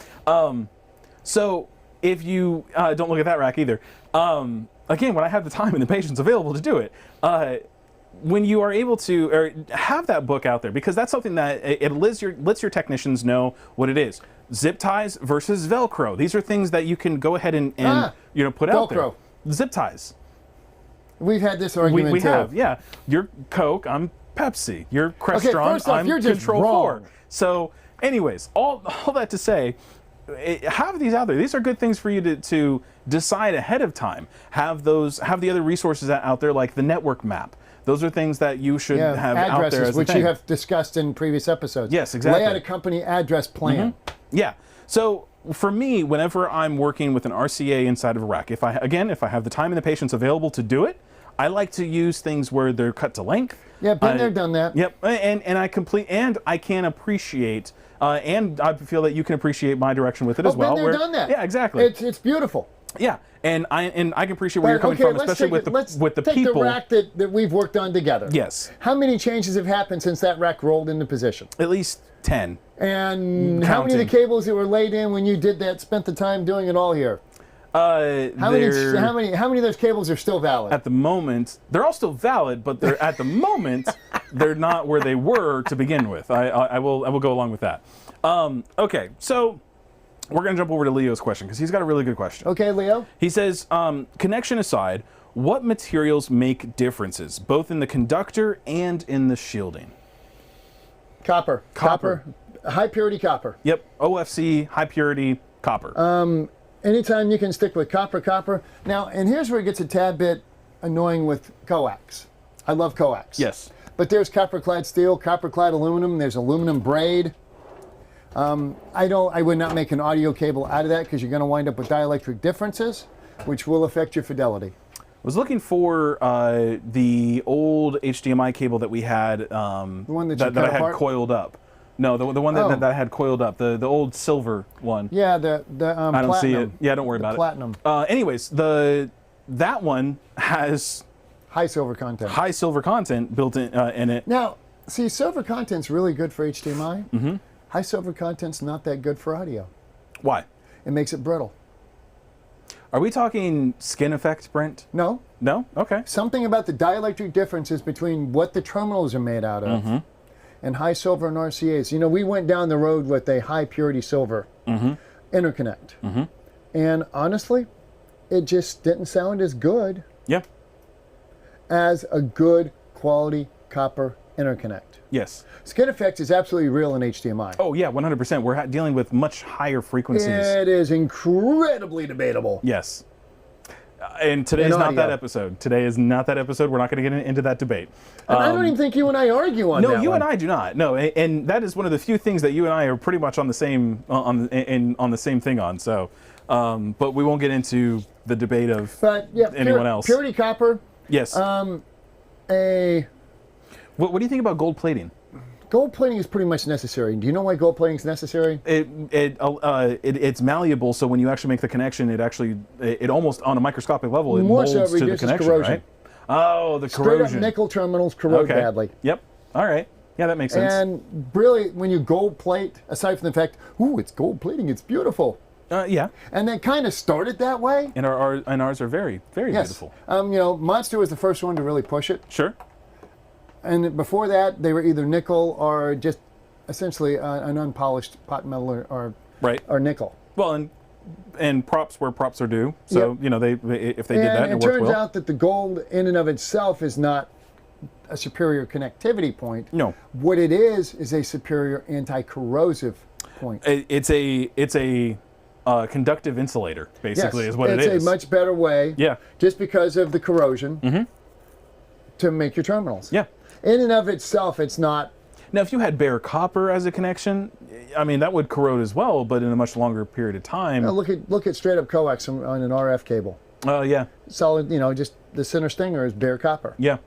So if you don't look at that rack either. Again, when I have the time and the patience available to do it, when you are able to or have that book out there, because that's something that it lets your technicians know what it is. Zip ties versus Velcro. These are things that you can go ahead and put out there. Velcro. Zip ties. We've had this argument We too. have, yeah. You're Coke, I'm Pepsi. You're Crestron, first off, I'm you're just Control wrong. 4. So, anyways, all that to say, have these out there. These are good things for you to decide ahead of time. Have the other resources out there, like the network map. Those are things that you should have out there as a which thing. you have discussed in previous episodes. Yes, exactly. Lay out a company address plan. Yeah. So for me, whenever I'm working with an RCA inside of a rack, if I have the time and the patience available to do it, I like to use things where they're cut to length. Yeah, been there, done that. Yep, and I can appreciate, and I feel that you can appreciate my direction with it as well. Been there, done that. Yeah, exactly. It's beautiful. Yeah, and I can appreciate where you're coming from, especially with the take people. the rack that we've worked on together. Yes. How many changes have happened since that rack rolled into position? At least 10. And how many of the cables that were laid in when you did that spent the time doing it all here? How many of those cables are still valid? At the moment, they're all still valid, but they're at the moment they're not where they were to begin with. I will go along with that. Okay, so we're gonna jump over to Leo's question because he's got a really good question. Okay, Leo. He says, connection aside, what materials make differences, both in the conductor and in the shielding? Copper. High purity copper. Yep, OFC, high purity copper. Anytime you can stick with copper. Now, and here's where it gets a tad bit annoying with coax. I love coax. Yes. But there's copper-clad steel, copper-clad aluminum, there's aluminum braid. I would not make an audio cable out of that because you're going to wind up with dielectric differences, which will affect your fidelity. I was looking for the old HDMI cable that we had, The one that I had coiled up. No, the one that I had coiled up, the old silver one. Yeah, the I don't see it. Yeah, don't worry about platinum. it. Anyways, that one has high silver content. High silver content built in it. Now, see, silver content's really good for HDMI. Mm-hmm. High silver content's not that good for audio. Why? It makes it brittle. Are we talking skin effect, Brent? No. No? Okay. Something about the dielectric differences between what the terminals are made out of and high silver and RCAs. You know, we went down the road with a high purity silver interconnect. And honestly, it just didn't sound as good Yeah. as a good quality copper interconnect. Yes. Skin effect is absolutely real in HDMI. Oh yeah, 100%. We're dealing with much higher frequencies. It is incredibly debatable. Yes. And today's In not that audio. episode. Today is not that episode. We're not going to get into that debate. And I don't even think you and I argue on that. No, you one. and I do not. No, and that is one of the few things that you and I are pretty much on the same on the same thing on. So, but we won't get into the debate of But yeah, anyone else. Purity copper. Yes. A What do you think about gold plating? gold plating is pretty much necessary. Do you know why gold plating is necessary? It's malleable, so when you actually make the connection, it almost on a microscopic level it More molds so it to the reduces connection, corrosion. right? Oh, the Straight up corrosion. nickel terminals corrode Okay. badly. Yep. All right. Yeah, that makes sense. And really, when you gold plate, aside from the fact, ooh, it's gold plating, it's beautiful. Yeah. And they kind of started that way. And ours are very, very Yes. beautiful. Monster was the first one to really push it. Sure. And before that, they were either nickel or just essentially an unpolished pot metal or Right. nickel. Well, and props where props are due. So Yep. they if they did that, And it it worked turns well. out that the gold in and of itself is not a superior connectivity point. No. What it is a superior anti-corrosive point. It's a conductive insulator, basically, Yes, is what it is. It's a much better way, Yeah. just because of the corrosion, to make your terminals. Yeah. In and of itself, it's not. Now, if you had bare copper as a connection, I mean, that would corrode as well, but in a much longer period of time. Look at straight up coax on an RF cable. Yeah. Solid, just the center stinger is bare copper. Yeah.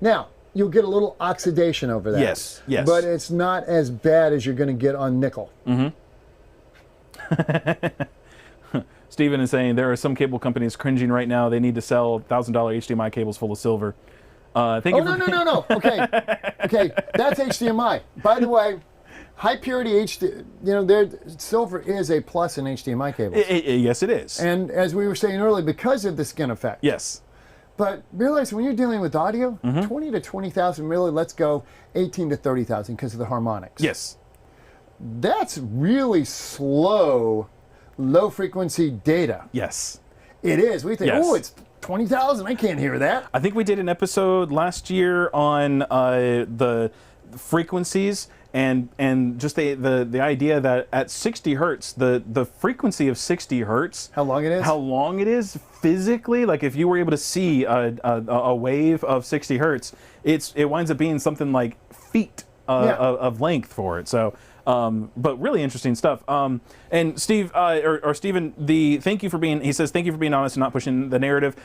Now, you'll get a little oxidation over that. Yes, yes. But it's not as bad as you're going to get on nickel. Steven is saying there are some cable companies cringing right now. They need to sell $1,000 HDMI cables full of silver. Thank you for No. Okay. Okay, that's HDMI. By the way, high purity silver is a plus in HDMI cables. Yes, it is. And as we were saying earlier, because of the skin effect. Yes. But realize when you're dealing with audio, 20 to 20,000, really, let's go 18 to 30,000 because of the harmonics. Yes. That's really slow, low frequency data. Yes. It is. We think, Yes. oh, it's 20,000. I can't hear that. I think we did an episode last year on the frequencies and just the idea that at 60 hertz, the frequency of 60 hertz, How long it is? how long it is physically, like if you were able to see a wave of 60 hertz, it winds up being something like feet of length for it. So. But really interesting stuff. And Steve, or Steven, thank you for being, he says, thank you for being honest and not pushing the narrative.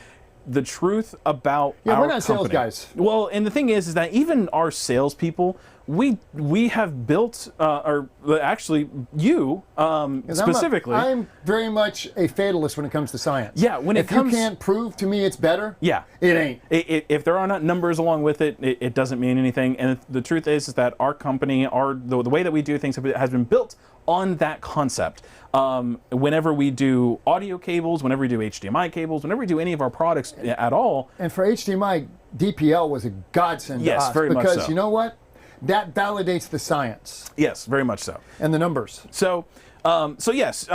The truth about our we're not sales company. guys. Well, and the thing is that even our salespeople, we have built, or actually you 'Cause specifically. I'm very much a fatalist when it comes to science. Yeah, when it if comes- you can't prove to me it's better, Yeah. it ain't. If there are not numbers along with it, it doesn't mean anything. And the truth is that our company, the way that we do things has been built on that concept. Whenever we do audio cables, whenever we do HDMI cables, whenever we do any of our products at all. And for HDMI, DPL was a godsend to Yes, us very much because so. you know what? That validates the science Yes, very much so. and the numbers. So yes,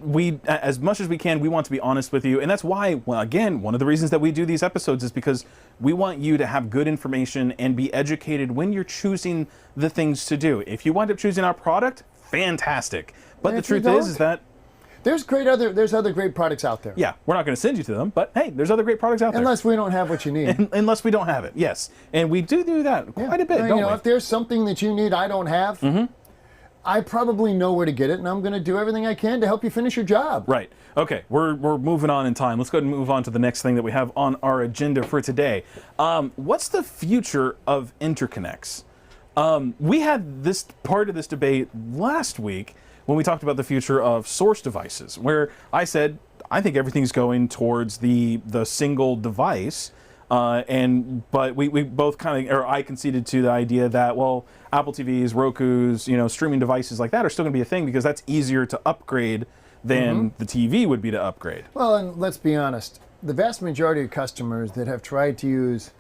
we as much as we can, we want to be honest with you, and that's why, well, again, one of the reasons that we do these episodes is because we want you to have good information and be educated when you're choosing the things to do. If you wind up choosing our product, fantastic. But And the if you truth is don't, that there's other great products out there. yeah, we're not going to send you to them, but hey, there's other great products out there. Unless we don't have what you need. Unless we don't have it, yes, and we do that quite a bit, And, don't we? if there's something that you need I don't have, I probably know where to get it, and I'm going to do everything I can to help you finish your job. Right. Okay, we're moving on in time. Let's go ahead and move on to the next thing that we have on our agenda for today. What's the future of interconnects? We had this part of this debate last week when we talked about the future of source devices, where I said I think everything's going towards the single device. But we both kind of, or I conceded to the idea that, well, Apple TVs, Roku's, streaming devices like that are still going to be a thing because that's easier to upgrade than the TV would be to upgrade. Well, and let's be honest, the vast majority of customers that have tried to use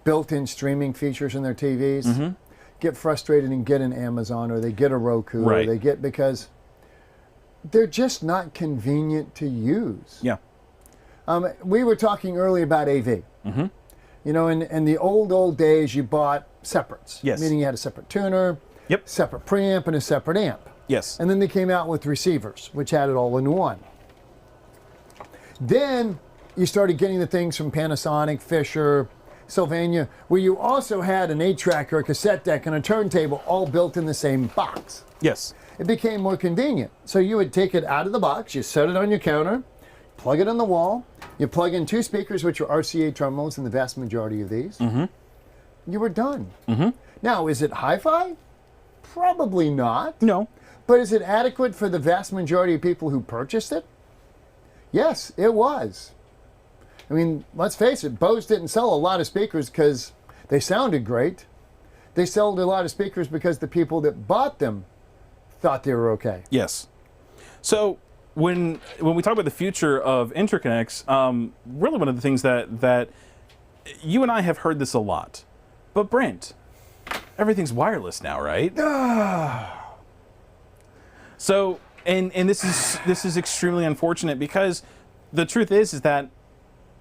built-in streaming features in their TVs get frustrated and get an Amazon or they get a Roku Right. or they get because they're just not convenient to use. Yeah. We were talking earlier about AV. Mm-hmm. You know, in the old days, you bought separates. Yes. Meaning you had a separate tuner, Yep. separate preamp, and a separate amp. Yes. And then they came out with receivers, which had it all in one. Then you started getting the things from Panasonic, Fisher, Sylvania, where you also had an 8-track or a cassette deck and a turntable all built in the same box. Yes. It became more convenient. So you would take it out of the box, you set it on your counter, plug it on the wall, you plug in 2 speakers, which are RCA terminals in the vast majority of these. Mm-hmm. You were done. Mm-hmm. Now, is it hi-fi? Probably not. No. But is it adequate for the vast majority of people who purchased it? Yes, it was. I mean, let's face it, Bose didn't sell a lot of speakers because they sounded great. They sold a lot of speakers because the people that bought them thought they were okay. Yes. So when we talk about the future of interconnects, really one of the things that you and I have heard this a lot, but Brent, everything's wireless now, right? So and this is extremely unfortunate because the truth is that,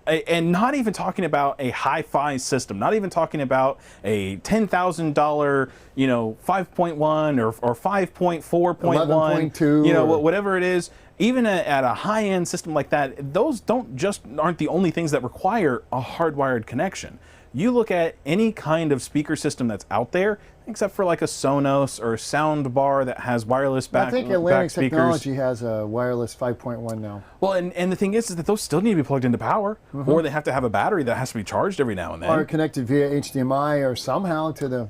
and not even talking about a hi-fi system, not even talking about a $10,000, 5.1 or 5.4.1, 11.2, whatever it is. Even at a high-end system like that, those aren't the only things that require a hardwired connection. You look at any kind of speaker system that's out there, except for like a Sonos or a sound bar that has wireless back speakers. I think Atlantic Technology has a wireless 5.1 now. Well, and the thing is that those still need to be plugged into power, or they have to have a battery that has to be charged every now and then. Or connected via HDMI or somehow to the...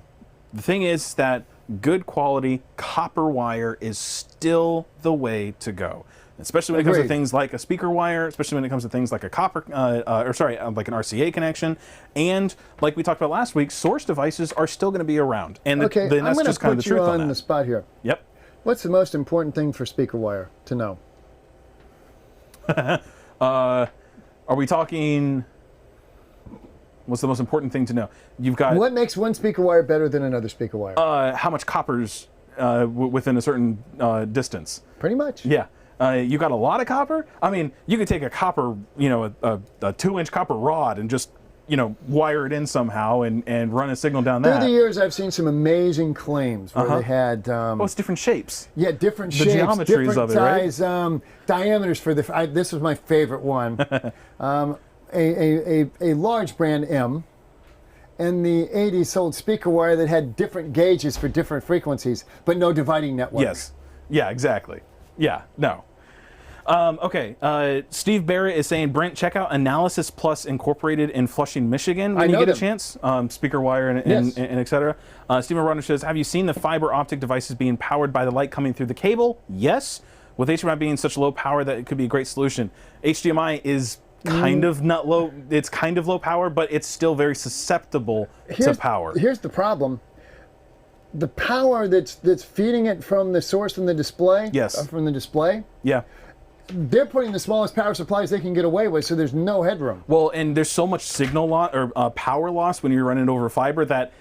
The thing is that good quality copper wire is still the way to go. Especially when it comes to things like a speaker wire, especially when it comes to things like a copper, like an RCA connection, and like we talked about last week, source devices are still going to be around, and okay, I'm that's just kind of the truth on that. on the spot here. Yep. What's the most important thing for speaker wire to know? Are we talking? What's the most important thing to know? You've got what makes one speaker wire better than another speaker wire? How much copper's within a certain distance. Pretty much. Yeah. You got a lot of copper. I mean, you could take a copper, a 2-inch copper rod and just, wire it in somehow and run a signal down that. Through the years, I've seen some amazing claims where they had... it's different shapes. Yeah, different shapes, geometries different of it, size, right? Diameters for the... this was my favorite one. A large brand M. In the 80s, sold speaker wire that had different gauges for different frequencies, but no dividing network. Yes. Yeah, exactly. Yeah, no. Okay, Steve Barrett is saying, Brent, check out Analysis Plus Incorporated in Flushing, Michigan when you get a chance. Speaker wire and et cetera. Stephen Rodner says, have you seen the fiber optic devices being powered by the light coming through the cable? Yes. With HDMI being such low power, that it could be a great solution. HDMI is kind of not low, it's kind of low power, but it's still very susceptible to power. Here's the problem. The power that's feeding it from the source in the display, from the display, they're putting the smallest power supplies they can get away with, so there's no headroom. Well, and there's so much signal loss or power loss when you're running over fiber that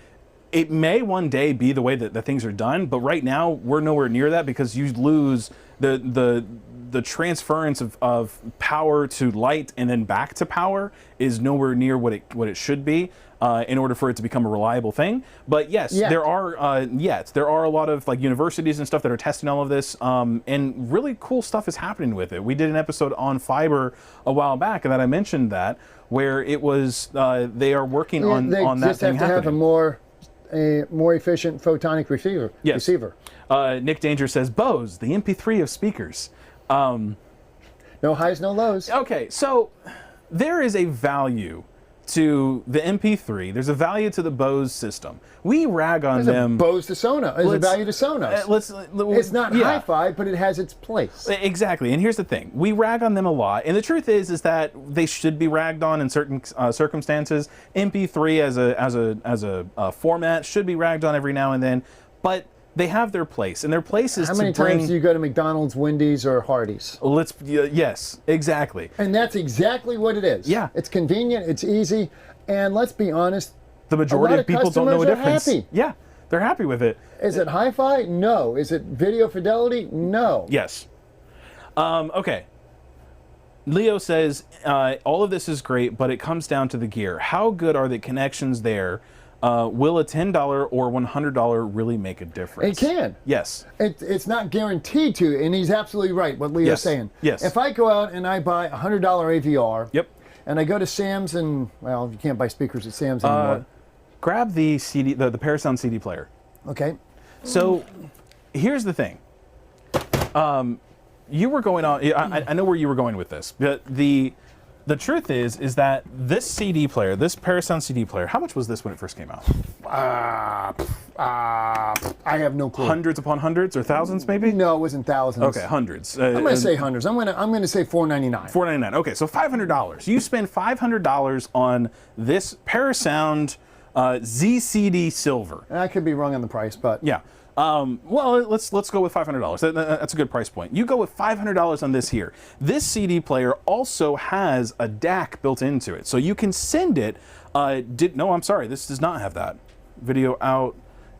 it may one day be the way that things are done, but right now we're nowhere near that because you lose the transference of power to light and then back to power is nowhere near what it should be. In order for it to become a reliable thing. But yes, there are a lot of like universities and stuff that are testing all of this, and really cool stuff is happening with it. We did an episode on fiber a while back, and that I mentioned that where it was they are working on that thing They just have to have a more efficient photonic receiver. Yes. Nick Danger says Bose, the MP3 of speakers. No highs, no lows. Okay, so there is a value to the MP3. There's a value to the Bose system. We rag on them. There's a Bose to Sonos. There's a value to Sonos. It's not hi-fi, but it has its place. Exactly. And here's the thing: we rag on them a lot, and the truth is that they should be ragged on in certain circumstances. MP3 as a format should be ragged on every now and then, but they have their place, and their place is How many times do you go to McDonald's, Wendy's, or Hardee's? Yes, exactly. And that's exactly what it is. Yeah. It's convenient, it's easy, and let's be honest, the majority of people don't know a difference. Happy. Yeah, they're happy with it. Is it hi-fi? No. Is it video fidelity? No. Yes. Okay. Leo says, all of this is great, but it comes down to the gear. How good are the connections there? Will a $10 or $100 really make a difference? It can. Yes. It's not guaranteed to, and he's absolutely right, what Leo's saying. Yes. If I go out and I buy a $100 AVR, Yep. and I go to Sam's and, well, you can't buy speakers at Sam's anymore. Grab the CD, the Parasound CD player. Okay. So, here's the thing. You were going on. I know where you were going with this, but the truth is that this CD player, this Parasound CD player, how much was this when it first came out? I have no clue. Hundreds upon hundreds, or thousands, maybe? No, it wasn't thousands. Okay, hundreds. I'm gonna say hundreds. I'm gonna say $4.99. $4.99. Okay, so $500. You spend $500 on this Parasound ZCD Silver. I could be wrong on the price, but Yeah. Well, let's go with $500. That's a good price point. You go with $500 on this here. This CD player also has a DAC built into it, so you can send it. No, I'm sorry, this does not have that. Video out,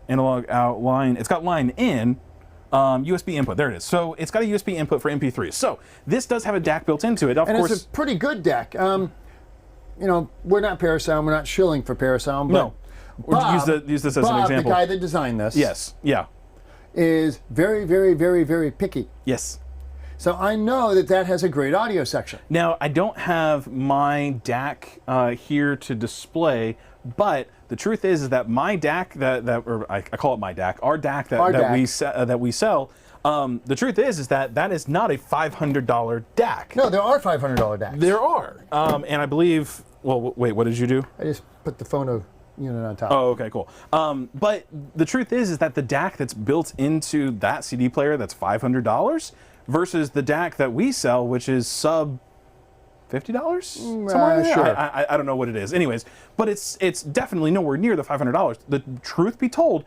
analog out, line. It's got line in, USB input. There it is. So it's got a USB input for MP3. So this does have a DAC built into it. Of and course, it's a pretty good DAC. You know, we're not Parasound. We're not shilling for Parasound, but no. Bob, Use this as Bob, an example. the guy that designed this, Yes. Yeah. is very, very, very, very picky. Yes. So I know that has a great audio section. Now, I don't have my DAC here to display, but the truth is that my DAC, or I call it my DAC, our DAC that we sell, the truth is that is not a $500 DAC. No, there are $500 DACs. There are, and I believe. Well, wait, what did you do? I just put the phono unit on top. Oh, okay, cool. But the truth is that the DAC that's built into that CD player that's $500 versus the DAC that we sell, which is sub $50, somewhere in there? Sure. I don't know what it is. Anyways, but it's definitely nowhere near the $500. The truth be told,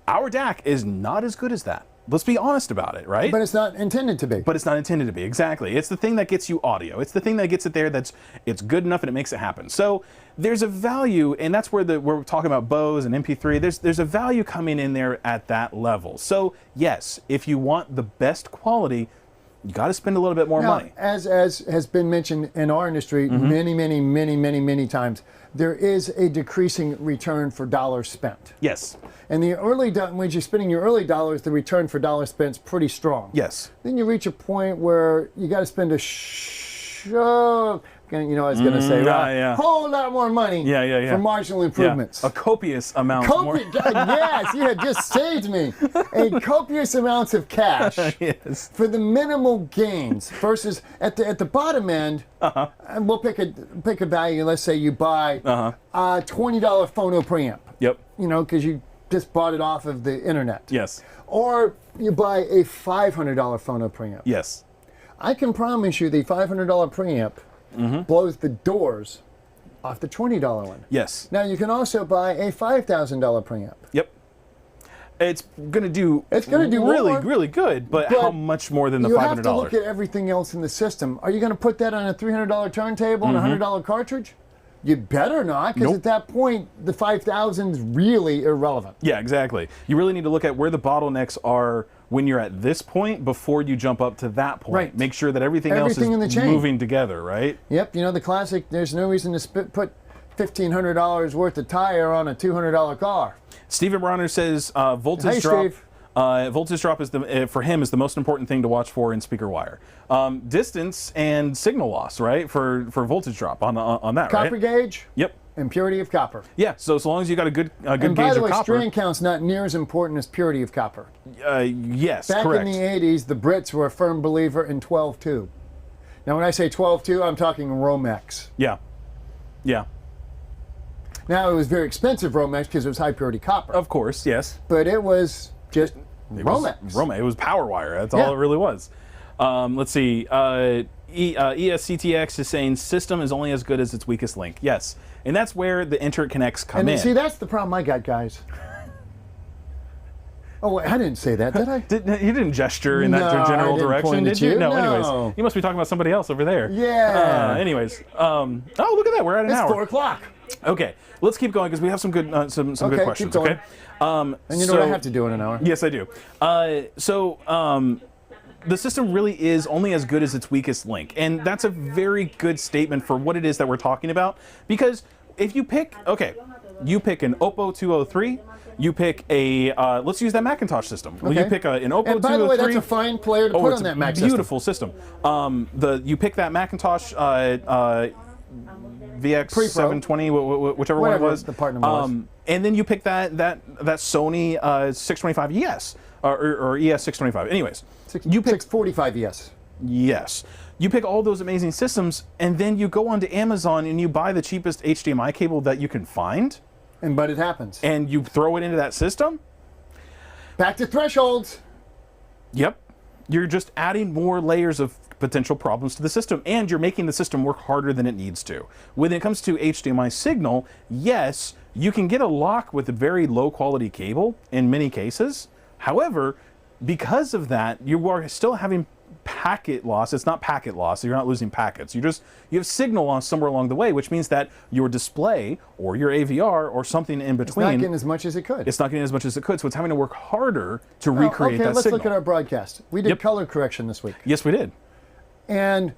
our DAC is not as good as that. Let's be honest about it, right? But it's not intended to be. But it's not intended to be, exactly. It's the thing that gets you audio. It's the thing that gets it there it's good enough and it makes it happen. So there's a value, and that's where we're talking about Bose and MP3. There's a value coming in there at that level. So yes, if you want the best quality, you got to spend a little bit more money. As has been mentioned in our industry many times, there is a decreasing return for dollars spent. Yes. And when you're spending your early dollars, the return for dollars spent is pretty strong. Yes. Then you reach a point where you got to spend I was going to say, yeah. whole lot more money for marginal improvements. Yeah. A copious amount more. Yes, you had just saved me. A copious amounts of cash Yes. for the minimal gains versus at the bottom end, and we'll pick a value. Let's say you buy a $20 phono preamp. Yep. You know, because you just bought it off of the internet. Yes. Or you buy a $500 phono preamp. Yes. I can promise you the $500 preamp blows the doors off the $20 one. Yes. Now you can also buy a $5,000 preamp. Yep. It's gonna do really, more, really good, but how much more than the $500? You have to look at everything else in the system. Are you going to put that on a $300 turntable and a $100 cartridge? You better not, because at that point, the 5,000 is really irrelevant. Yeah, exactly. You really need to look at where the bottlenecks are when you're at this point before you jump up to that point. Right. Make sure that everything else in the is chain. moving together, right? Yep, you know the classic, there's no reason to put $1,500 worth of tire on a $200 car. Steven Bronner says voltage Hey, drop. Steve. Voltage drop is for him is the most important thing to watch for in speaker wire. Distance and signal loss, right? For voltage drop on that, right? Copper gauge. Yep. And purity of copper. Yeah. So as long as you got a good And gauge by the way, of copper. strand count's not near as important as purity of copper. Yes, Back correct. in the 80s, the Brits were a firm believer in 12-2. Now, when I say 12-2, I'm talking Romex. Yeah. Yeah. Now, it was very expensive Romex because it was high purity copper. Of course. Yes. But it was just Romex. It was power wire. That's all it really was. Let's see. ESCTX is saying system is only as good as its weakest link. Yes. And that's where the interconnects come in. See, that's the problem I got, guys. Oh, wait, I didn't say that, did I? You didn't gesture in that No, general I didn't direction, point did at you? you. No, No. anyways. You must be talking about somebody else over there. Yeah. Anyways. Oh, look at that. We're at an It's hour. 4 o'clock. Okay. Let's keep going because we have some good some good Okay, questions. keep going. Okay. And you know what I have to do in an hour? Yes, I do. the system really is only as good as its weakest link. And that's a very good statement for what it is that we're talking about. Because if you pick, you pick an Oppo 203, you pick a, let's use that Macintosh system. Well, you pick an Oppo 203. And by the way, that's a fine player to put on that Mac system. Beautiful system. You pick that Macintosh VX720, whichever one it was. The part number was. And then you pick that Sony 625 ES or ES 625. Anyways, you pick 645 ES. Yes. You pick all those amazing systems, and then you go onto Amazon and you buy the cheapest HDMI cable that you can find. But it happens. And you throw it into that system. Back to thresholds. Yep. You're just adding more layers of potential problems to the system, and you're making the system work harder than it needs to. When it comes to HDMI signal, yes, you can get a lock with a very low quality cable in many cases. However, because of that, you are still having packet loss. It's not packet loss, so you're not losing packets. You have signal loss somewhere along the way, which means that your display or your AVR or something in between, it's not getting as much as it could. It's not getting as much as it could, so it's having to work harder to recreate that let's signal. Look at our broadcast. We did color correction this week. Yes, we did. And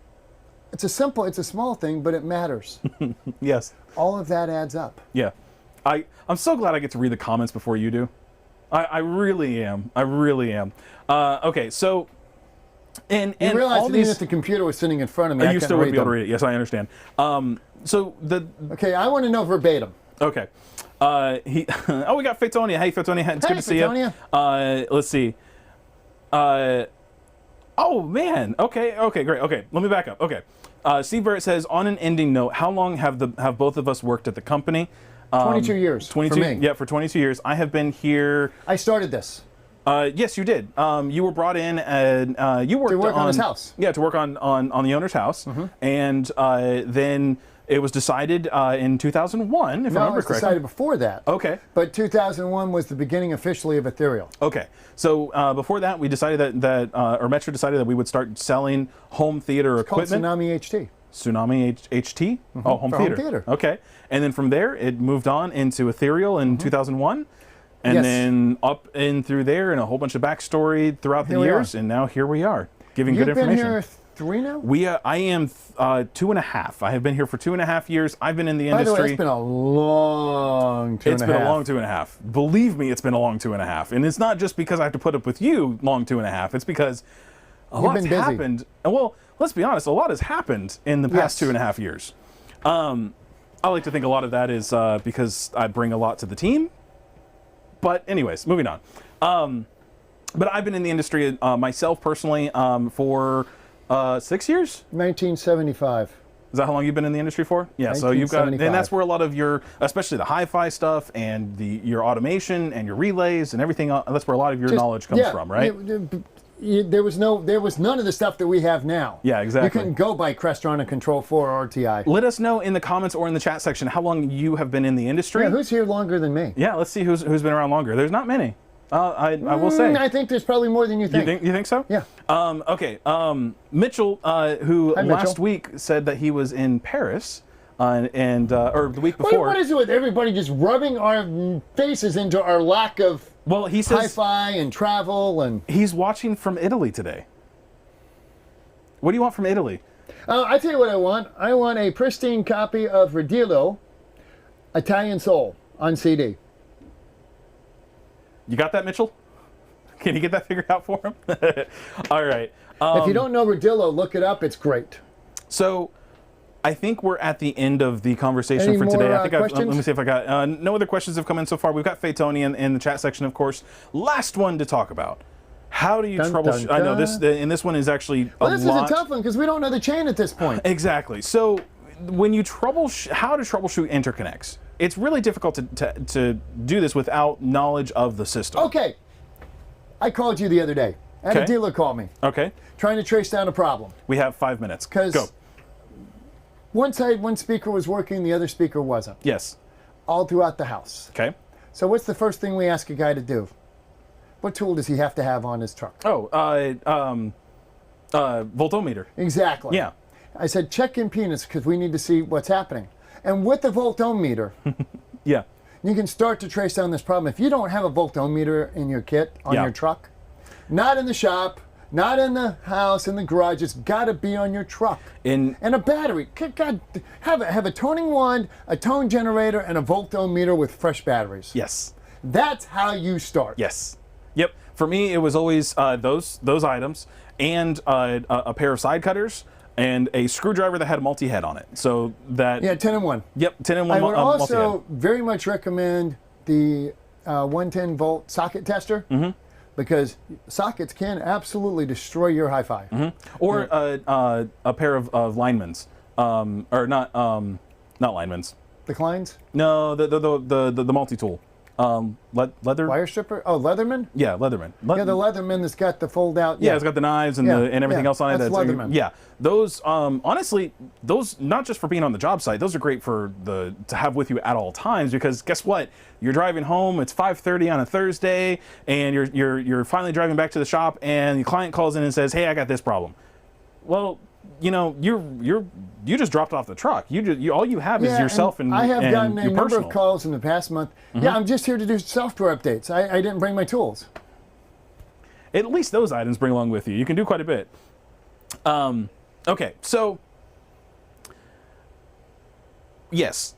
it's a small thing, but it matters. Yes. All of that adds up. Yeah. I'm so glad I get to read the comments before you do. I really am. I really am. Okay, so and you realize all that these, even if the computer was sitting in front of me, you still would be able to read it. Yes, I understand. Okay, I want to know verbatim. Okay. We got Fatonia. Hey, Fatonia. It's good to see you. Let's see. Oh man. Okay. Great. Okay. Let me back up. Okay. Steve Barrett says, on an ending note, how long have both of us worked at the company? 22 years. 22. For me. Yeah, for 22 years. I have been here. I started this. Yes, you did. You were brought in and you worked to work on his house. Yeah, to work on the owner's house, and then it was decided in 2001, if I remember correctly. No, it was decided before that. Okay. But 2001 was the beginning officially of Ethereal. Okay. So before that, we decided that Metra decided that we would start selling home theater equipment. Called Tsunami HT. Tsunami HT? Oh, home theater. Okay. And then from there, it moved on into Ethereal in 2001. And then up and through there, and a whole bunch of backstory throughout the years, and now here we are, giving good information. You've been here 3 now? I am 2.5. I have been here for 2.5 years. I've been in the industry. By the way, it's been a long 2.5. It's been a long 2.5. Believe me, it's been a long 2.5. And it's not just because I have to put up with you long 2.5. It's because a lot's happened. Well, let's be honest, a lot has happened in the past 2.5 years. I like to think a lot of that is because I bring a lot to the team. But anyways, moving on. But I've been in the industry myself personally for 6 years? 1975. Is that how long you've been in the industry for? Yeah, so you've got, and that's where a lot of your, especially the hi-fi stuff and your automation and your relays and everything, that's where a lot of your knowledge comes from, right? There was none of the stuff that we have now. Yeah, exactly. You couldn't go by Crestron and Control 4 or RTI. Let us know in the comments or in the chat section how long you have been in the industry. Yeah, who's here longer than me? Yeah, let's see who's been around longer. There's not many. I will say. I think there's probably more than you think. You think so? Yeah. Okay. Mitchell, who last week said that he was in Paris, or the week before. What is it with everybody just rubbing our faces into our lack of he says hi-fi and travel and? He's watching from Italy today. What do you want from Italy? I tell you what I want. I want a pristine copy of Rodillo, Italian Soul on CD. You got that, Mitchell? Can you get that figured out for him? All right. If you don't know Rodillo, look it up. It's great. So, I think we're at the end of the conversation Any for today. More, I think let me see if I got no other questions have come in so far. We've got Faytoni in the chat section, of course. Last one to talk about. How do you troubleshoot? I know this one is actually this is a tough one because we don't know the chain at this point. Exactly. So when you how to troubleshoot interconnects, it's really difficult to do this without knowledge of the system. Okay. I called you the other day. I had a dealer call me. Okay. Trying to trace down a problem. We have 5 minutes. Go. One speaker was working, the other speaker wasn't. Yes. All throughout the house. Okay. So what's the first thing we ask a guy to do? What tool does he have to have on his truck? Voltometer. Exactly. Yeah. I said, check impedance because we need to see what's happening. And with the voltometer, yeah, you can start to trace down this problem. If you don't have a voltometer in your kit on your truck, not in the shop, Not in the house, in the garage. It's got to be on your truck. And a battery. God, have a toning wand, a tone generator, and a voltometer with fresh batteries. Yes. That's how you start. Yes. Yep. For me, it was always those items and a pair of side cutters and a screwdriver that had a multi-head on it. So that... Yeah, 10 and 1. Yep, 10 and 1 I would multi-head. also very much recommend the 110-volt socket tester. Because sockets can absolutely destroy your hi-fi. Or a pair of linemen's, or not linemen's. The Kleins? No, the multi-tool. Leather. Wire stripper? Oh, Leatherman? Yeah, Leatherman. Yeah, the Leatherman that's got the fold-out. Yeah, it's got the knives and and everything else on it. That's Leatherman. Yeah, those honestly, those not just for being on the job site, those are great for to have with you at all times, because guess what? You're driving home. It's 5:30 on a Thursday, and you're finally driving back to the shop, and the client calls in and says, "Hey, I got this problem." Well, you know, you just dropped off the truck. You all you have is yourself and I have gotten a your number personal. of calls in the past month. Yeah, I'm just here to do software updates. I didn't bring my tools. At least those items bring along with you. You can do quite a bit. Okay, so yes,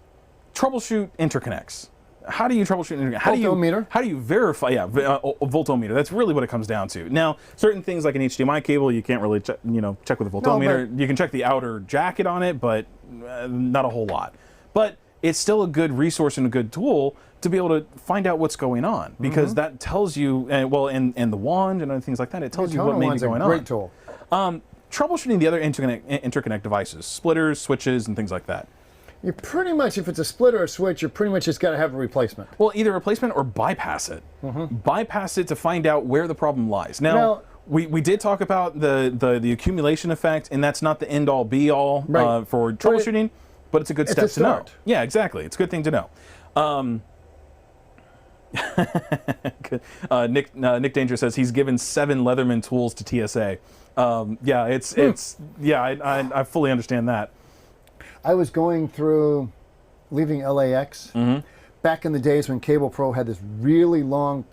troubleshoot interconnects. How do you troubleshoot interconnects? Voltometer. How do you verify? Yeah, voltometer. That's really what it comes down to. Now, certain things like an HDMI cable, you can't really check with a voltometer. You can check the outer jacket on it, but not a whole lot. But it's still a good resource and a good tool to be able to find out what's going on, because that tells you, and the wand and other things like that, it tells you what may be going on. Great tool. Troubleshooting the other interconnect devices, splitters, switches, and things like that. You pretty much, if it's a splitter or switch, you pretty much just got to have a replacement. Well, either replacement or bypass it. Bypass it to find out where the problem lies. Now we did talk about the accumulation effect, and that's not the end-all, be-all for troubleshooting, but it's a good step to know. Yeah, exactly. It's a good thing to know. Nick Danger says he's given 7 Leatherman tools to TSA. I fully understand that. I was going through, leaving LAX, back in the days when Cable Pro had this really long,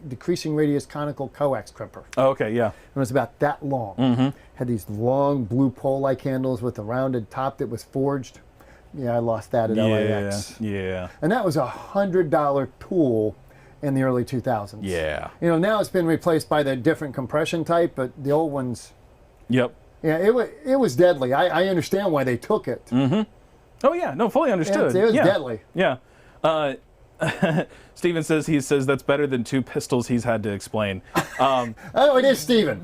decreasing radius conical coax crimper. Oh, okay, yeah. It was about that long. Had these long blue pole-like handles with a rounded top that was forged. Yeah, I lost that at LAX. Yeah. And that was a $100 tool in the early 2000s. Yeah. You know, now it's been replaced by the different compression type, but the old ones... Yep. Yeah, it was deadly. I understand why they took it. Oh yeah, no, fully understood. It was deadly. Yeah. Steven says that's better than 2 pistols he's had to explain. Oh, it is Steven.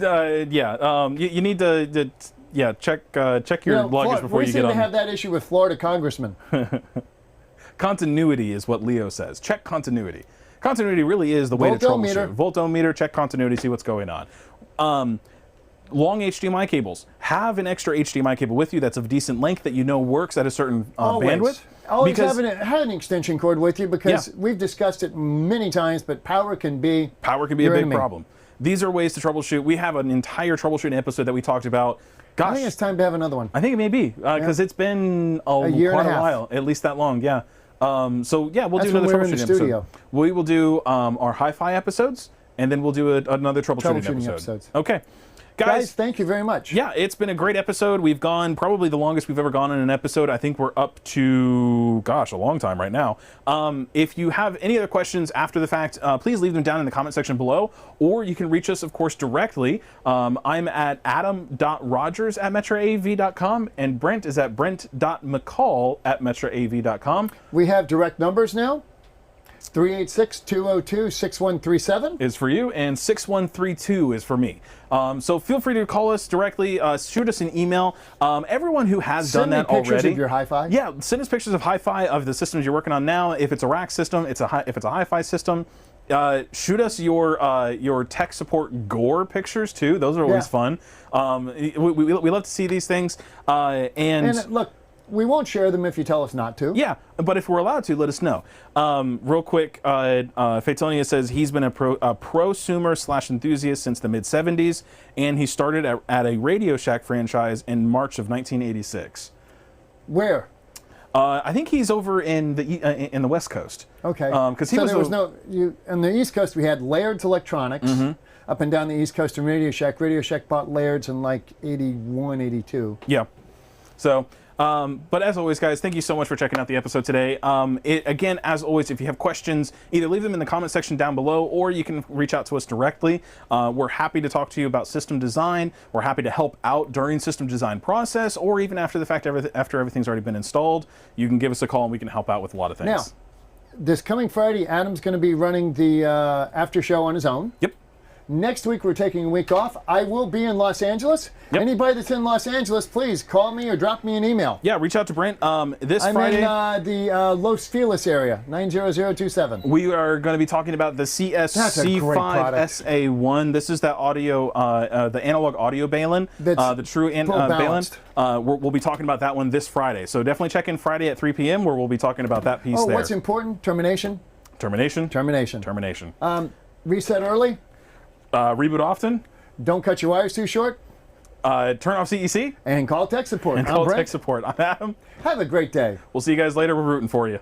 You need to check your luggage before you get on. We seem to have that issue with Florida congressmen. Continuity is what Leo says. Check continuity. Continuity really is the way to troubleshoot. Voltometer, check continuity, see what's going on. Long HDMI cables. Have an extra HDMI cable with you that's of decent length that you know works at a certain bandwidth. Always have an extension cord with you, because we've discussed it many times, but power can be a big problem. These are ways to troubleshoot. We have an entire troubleshooting episode that we talked about. Gosh, I think it's time to have another one. I think it may be, because it's been a year quite and a a half. while, at least that long, yeah. We'll do That's another when we're in the troubleshooting studio. episode. We will do our hi-fi episodes, and then we'll do another troubleshooting episode. Okay. Guys, thank you very much. Yeah, it's been a great episode. We've gone probably the longest we've ever gone in an episode. I think we're up to, a long time right now. If you have any other questions after the fact, please leave them down in the comment section below, or you can reach us, of course, directly. I'm at adam.rogers@metraav.com, and Brent is at brent.mccall@metraav.com. We have direct numbers now. 386-202-6137 is for you, and 6132 is for me. So feel free to call us directly, shoot us an email. Everyone who has done that already. Send me pictures of your hi-fi. Yeah, send us pictures of hi-fi of the systems you're working on now. If it's a rack system, if it's a hi-fi system, shoot us your tech support gore pictures too. Those are always fun. We love to see these things. And look, we won't share them if you tell us not to. Yeah, but if we're allowed to, let us know. Real quick, Fatonia says he's been a prosumer / enthusiast since the mid-'70s, and he started at a Radio Shack franchise in March of 1986. Where? I think he's over in the West Coast. Okay. Because there was on the East Coast we had Laird's Electronics, up and down the East Coast in Radio Shack. Radio Shack bought Laird's in like 81, 82. Yeah. So, but as always, guys, thank you so much for checking out the episode today. Again, as always, if you have questions, either leave them in the comment section down below, or you can reach out to us directly. We're happy to talk to you about system design. We're happy to help out during system design process, or even after the fact, after everything's already been installed. You can give us a call and we can help out with a lot of things. Now, this coming Friday, Adam's going to be running the after show on his own. Yep. Next week, we're taking a week off. I will be in Los Angeles. Yep. Anybody that's in Los Angeles, please call me or drop me an email. Yeah, reach out to Brent. This I'm Friday, in the Los Feliz area, 90027. we are going to be talking about the CSC5SA1. This is that audio, the analog audio balun, the true balun. We'll be talking about that one this Friday. So definitely check in Friday at 3 p.m. where we'll be talking about that piece there. What's important? Termination. Termination. Termination. Termination. Reset early. Reboot often. Don't cut your wires too short. Turn off CEC. And call tech support. And I'm call Brent. tech support. I'm Adam. Have a great day. We'll see you guys later. We're rooting for you.